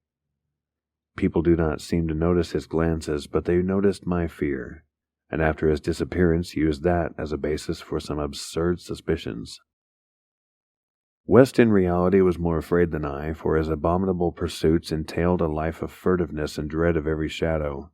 [SPEAKER 1] People do not seem to notice his glances, but they noticed my fear, and after his disappearance used that as a basis for some absurd suspicions. West in reality was more afraid than I, for his abominable pursuits entailed a life of furtiveness and dread of every shadow.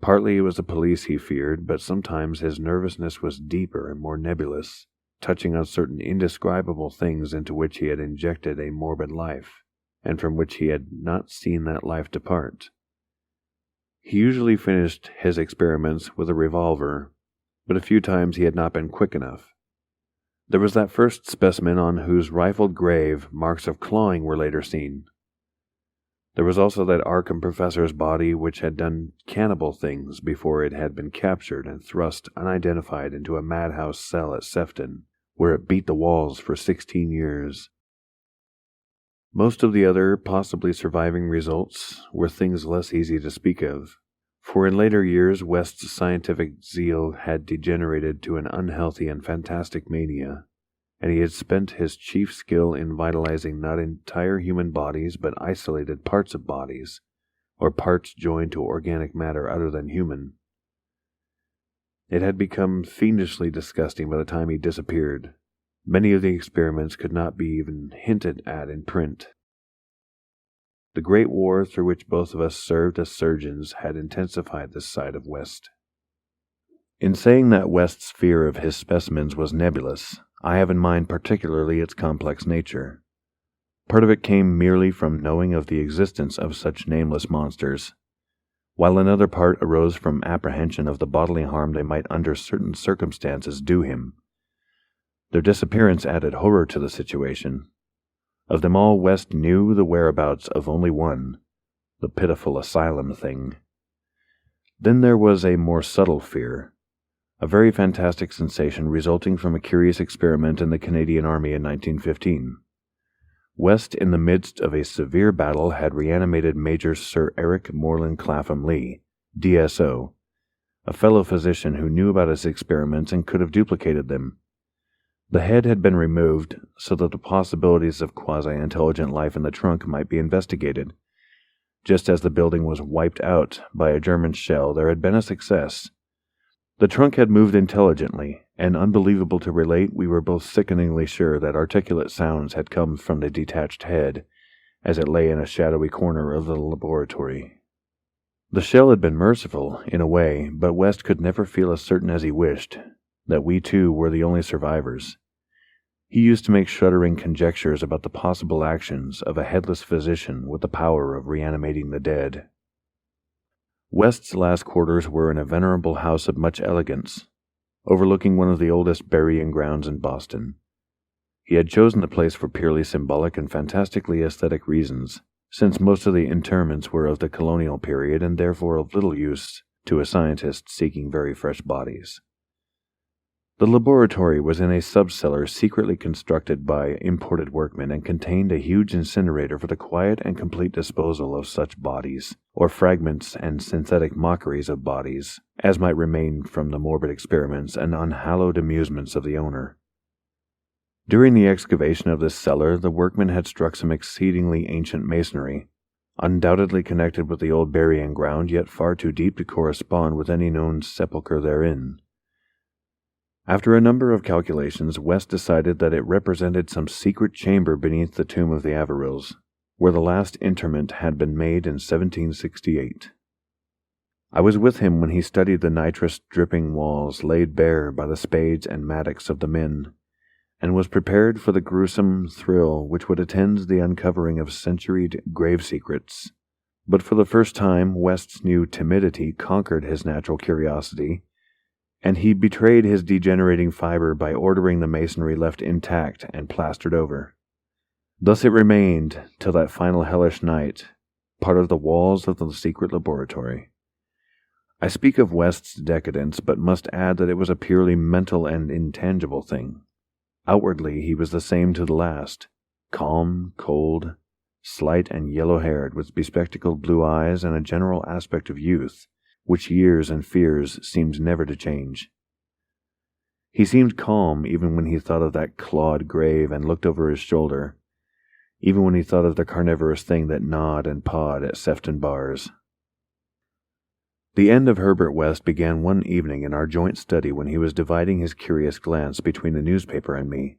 [SPEAKER 1] Partly it was the police he feared, but sometimes his nervousness was deeper and more nebulous, touching on certain indescribable things into which he had injected a morbid life, and from which he had not seen that life depart. He usually finished his experiments with a revolver, but a few times he had not been quick enough. There was that first specimen on whose rifled grave marks of clawing were later seen. There was also that Arkham professor's body which had done cannibal things before it had been captured and thrust unidentified into a madhouse cell at Sefton, where it beat the walls for 16 years. Most of the other possibly surviving results were things less easy to speak of, for in later years West's scientific zeal had degenerated to an unhealthy and fantastic mania, and he had spent his chief skill in vitalizing not entire human bodies but isolated parts of bodies, or parts joined to organic matter other than human. It had become fiendishly disgusting by the time he disappeared. Many of the experiments could not be even hinted at in print. The great war through which both of us served as surgeons had intensified this side of West. In saying that West's fear of his specimens was nebulous, I have in mind particularly its complex nature. Part of it came merely from knowing of the existence of such nameless monsters, while another part arose from apprehension of the bodily harm they might under certain circumstances do him. Their disappearance added horror to the situation. Of them all, West knew the whereabouts of only one, the pitiful asylum thing. Then there was a more subtle fear, a very fantastic sensation resulting from a curious experiment in the Canadian Army in 1915. West, in the midst of a severe battle, had reanimated Major Sir Eric Moreland Clapham Lee, DSO, a fellow physician who knew about his experiments and could have duplicated them. The head had been removed so that the possibilities of quasi-intelligent life in the trunk might be investigated. Just as the building was wiped out by a German shell, there had been a success. The trunk had moved intelligently, and unbelievable to relate, we were both sickeningly sure that articulate sounds had come from the detached head, as it lay in a shadowy corner of the laboratory. The shell had been merciful, in a way, but West could never feel as certain as he wished that we too were the only survivors. He used to make shuddering conjectures about the possible actions of a headless physician with the power of reanimating the dead. West's last quarters were in a venerable house of much elegance, overlooking one of the oldest burying grounds in Boston. He had chosen the place for purely symbolic and fantastically aesthetic reasons, since most of the interments were of the colonial period and therefore of little use to a scientist seeking very fresh bodies. The laboratory was in a sub-cellar secretly constructed by imported workmen and contained a huge incinerator for the quiet and complete disposal of such bodies, or fragments and synthetic mockeries of bodies, as might remain from the morbid experiments and unhallowed amusements of the owner. During the excavation of this cellar, the workmen had struck some exceedingly ancient masonry, undoubtedly connected with the old burying ground, yet far too deep to correspond with any known sepulchre therein. After a number of calculations, West decided that it represented some secret chamber beneath the tomb of the Averills, where the last interment had been made in 1768. I was with him when he studied the nitrous-dripping walls laid bare by the spades and mattocks of the men, and was prepared for the gruesome thrill which would attend the uncovering of centuried grave secrets. But for the first time, West's new timidity conquered his natural curiosity, and he betrayed his degenerating fiber by ordering the masonry left intact and plastered over. Thus it remained, till that final hellish night, part of the walls of the secret laboratory. I speak of West's decadence, but must add that it was a purely mental and intangible thing. Outwardly, he was the same to the last, calm, cold, slight and yellow-haired, with bespectacled blue eyes and a general aspect of youth, which years and fears seemed never to change. He seemed calm even when he thought of that clawed grave and looked over his shoulder, even when he thought of the carnivorous thing that gnawed and pawed at Sefton bars. The end of Herbert West began one evening in our joint study when he was dividing his curious glance between the newspaper and me.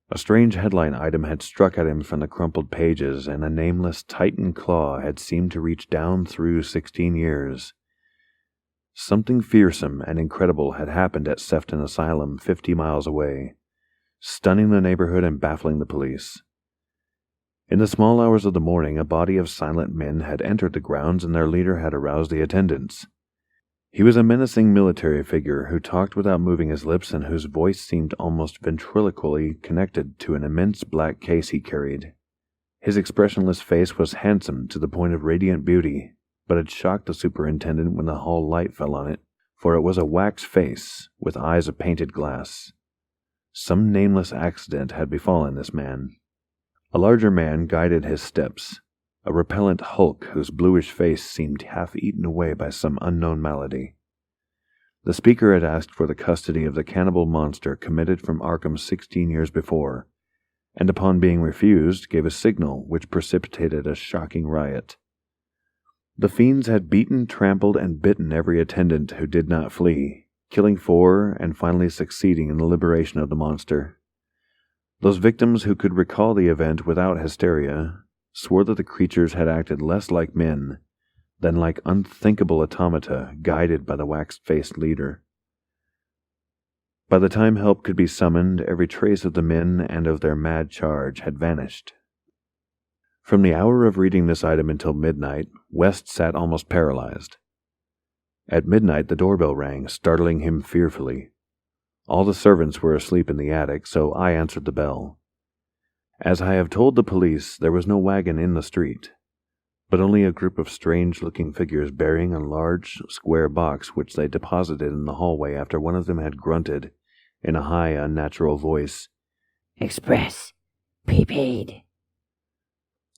[SPEAKER 1] A strange headline item had struck at him from the crumpled pages, and a nameless Titan claw had seemed to reach down through 16 years. Something fearsome and incredible had happened at Sefton Asylum 50 miles away, stunning the neighborhood and baffling the police. In the small hours of the morning, a body of silent men had entered the grounds and their leader had aroused the attendants. He was a menacing military figure who talked without moving his lips and whose voice seemed almost ventriloquially connected to an immense black case he carried. His expressionless face was handsome to the point of radiant beauty, but it shocked the superintendent when the hall light fell on it, for it was a wax face with eyes of painted glass. Some nameless accident had befallen this man. A larger man guided his steps, a repellent hulk whose bluish face seemed half eaten away by some unknown malady. The speaker had asked for the custody of the cannibal monster committed from Arkham 16 years before, and upon being refused, gave a signal which precipitated a shocking riot. The fiends had beaten, trampled, and bitten every attendant who did not flee, killing 4 and finally succeeding in the liberation of the monster. Those victims who could recall the event without hysteria swore that the creatures had acted less like men than like unthinkable automata guided by the wax-faced leader. By the time help could be summoned, every trace of the men and of their mad charge had vanished. From the hour of reading this item until midnight, West sat almost paralyzed. At midnight the doorbell rang, startling him fearfully. All the servants were asleep in the attic, so I answered the bell. As I have told the police, there was no wagon in the street, but only a group of strange-looking figures bearing a large square box which they deposited in the hallway after one of them had grunted, in a high, unnatural voice,
[SPEAKER 2] "Express, prepaid."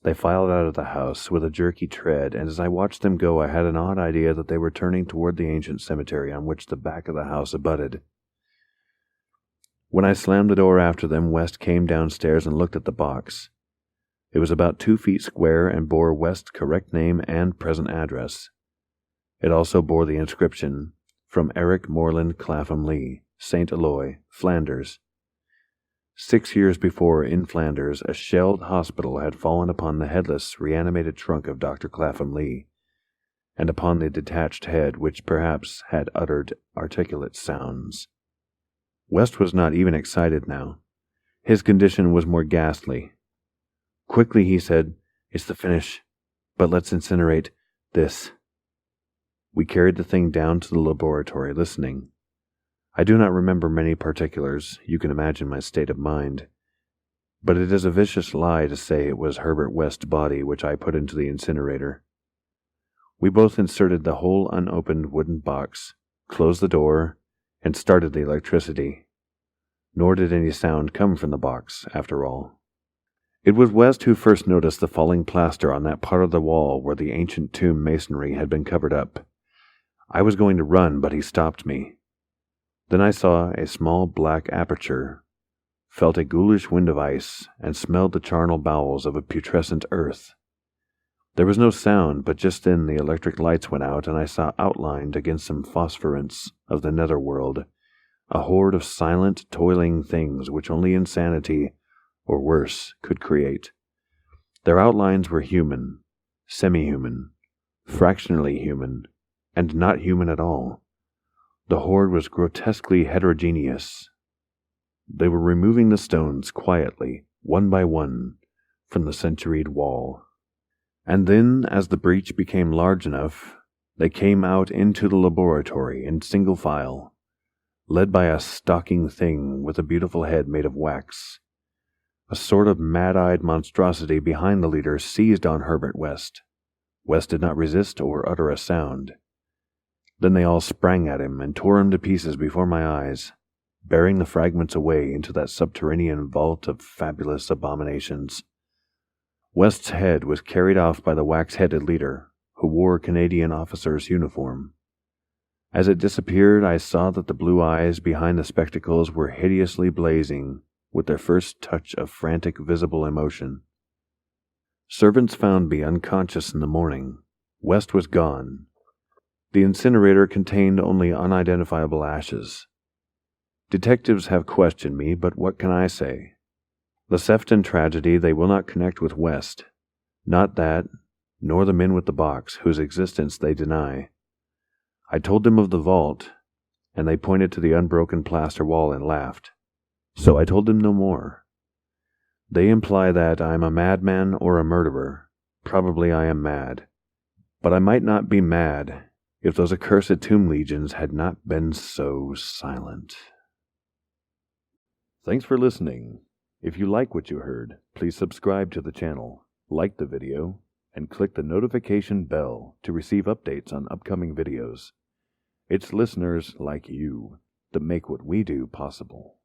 [SPEAKER 1] They filed out of the house with a jerky tread, and as I watched them go, I had an odd idea that they were turning toward the ancient cemetery on which the back of the house abutted. When I slammed the door after them, West came downstairs and looked at the box. It was about 2 feet square and bore West's correct name and present address. It also bore the inscription, "From Eric Moreland Clapham Lee, St. Eloi, Flanders." 6 years before, in Flanders, a shelled hospital had fallen upon the headless, reanimated trunk of Dr. Clapham Lee, and upon the detached head, which perhaps had uttered articulate sounds. West was not even excited now. His condition was more ghastly. Quickly he said, "It's the finish, but let's incinerate this." We carried the thing down to the laboratory, listening. I do not remember many particulars, you can imagine my state of mind, but it is a vicious lie to say it was Herbert West's body which I put into the incinerator. We both inserted the whole unopened wooden box, closed the door, and started the electricity. Nor did any sound come from the box, after all. It was West who first noticed the falling plaster on that part of the wall where the ancient tomb masonry had been covered up. I was going to run, but he stopped me. Then I saw a small black aperture, felt a ghoulish wind of ice, and smelled the charnel bowels of a putrescent earth. There was no sound, but just then the electric lights went out, and I saw outlined against some phosphorescence of the netherworld a horde of silent, toiling things which only insanity, or worse, could create. Their outlines were human, semi-human, fractionally human, and not human at all. The horde was grotesquely heterogeneous. They were removing the stones quietly, one by one, from the centuried wall. And then, as the breach became large enough, they came out into the laboratory in single file, led by a stalking thing with a beautiful head made of wax. A sort of mad-eyed monstrosity behind the leader seized on Herbert West. West did not resist or utter a sound. Then they all sprang at him and tore him to pieces before my eyes. bearing the fragments away into that subterranean vault of fabulous abominations. West's head was carried off by the wax-headed leader, who wore a Canadian officer's uniform. As it disappeared, I saw that the blue eyes behind the spectacles were hideously blazing with their first touch of frantic visible emotion. Servants found me unconscious in the morning. West was gone. The incinerator contained only unidentifiable ashes. Detectives have questioned me, but what can I say? The Sefton tragedy they will not connect with West. Not that, nor the men with the box, whose existence they deny. I told them of the vault, and they pointed to the unbroken plaster wall and laughed. So I told them no more. They imply that I am a madman or a murderer. Probably I am mad. But I might not be mad if those accursed tomb legions had not been so silent. Thanks for listening. If you like what you heard, please subscribe to the channel, like the video, and click the notification bell to receive updates on upcoming videos. It's listeners like you that make what we do possible.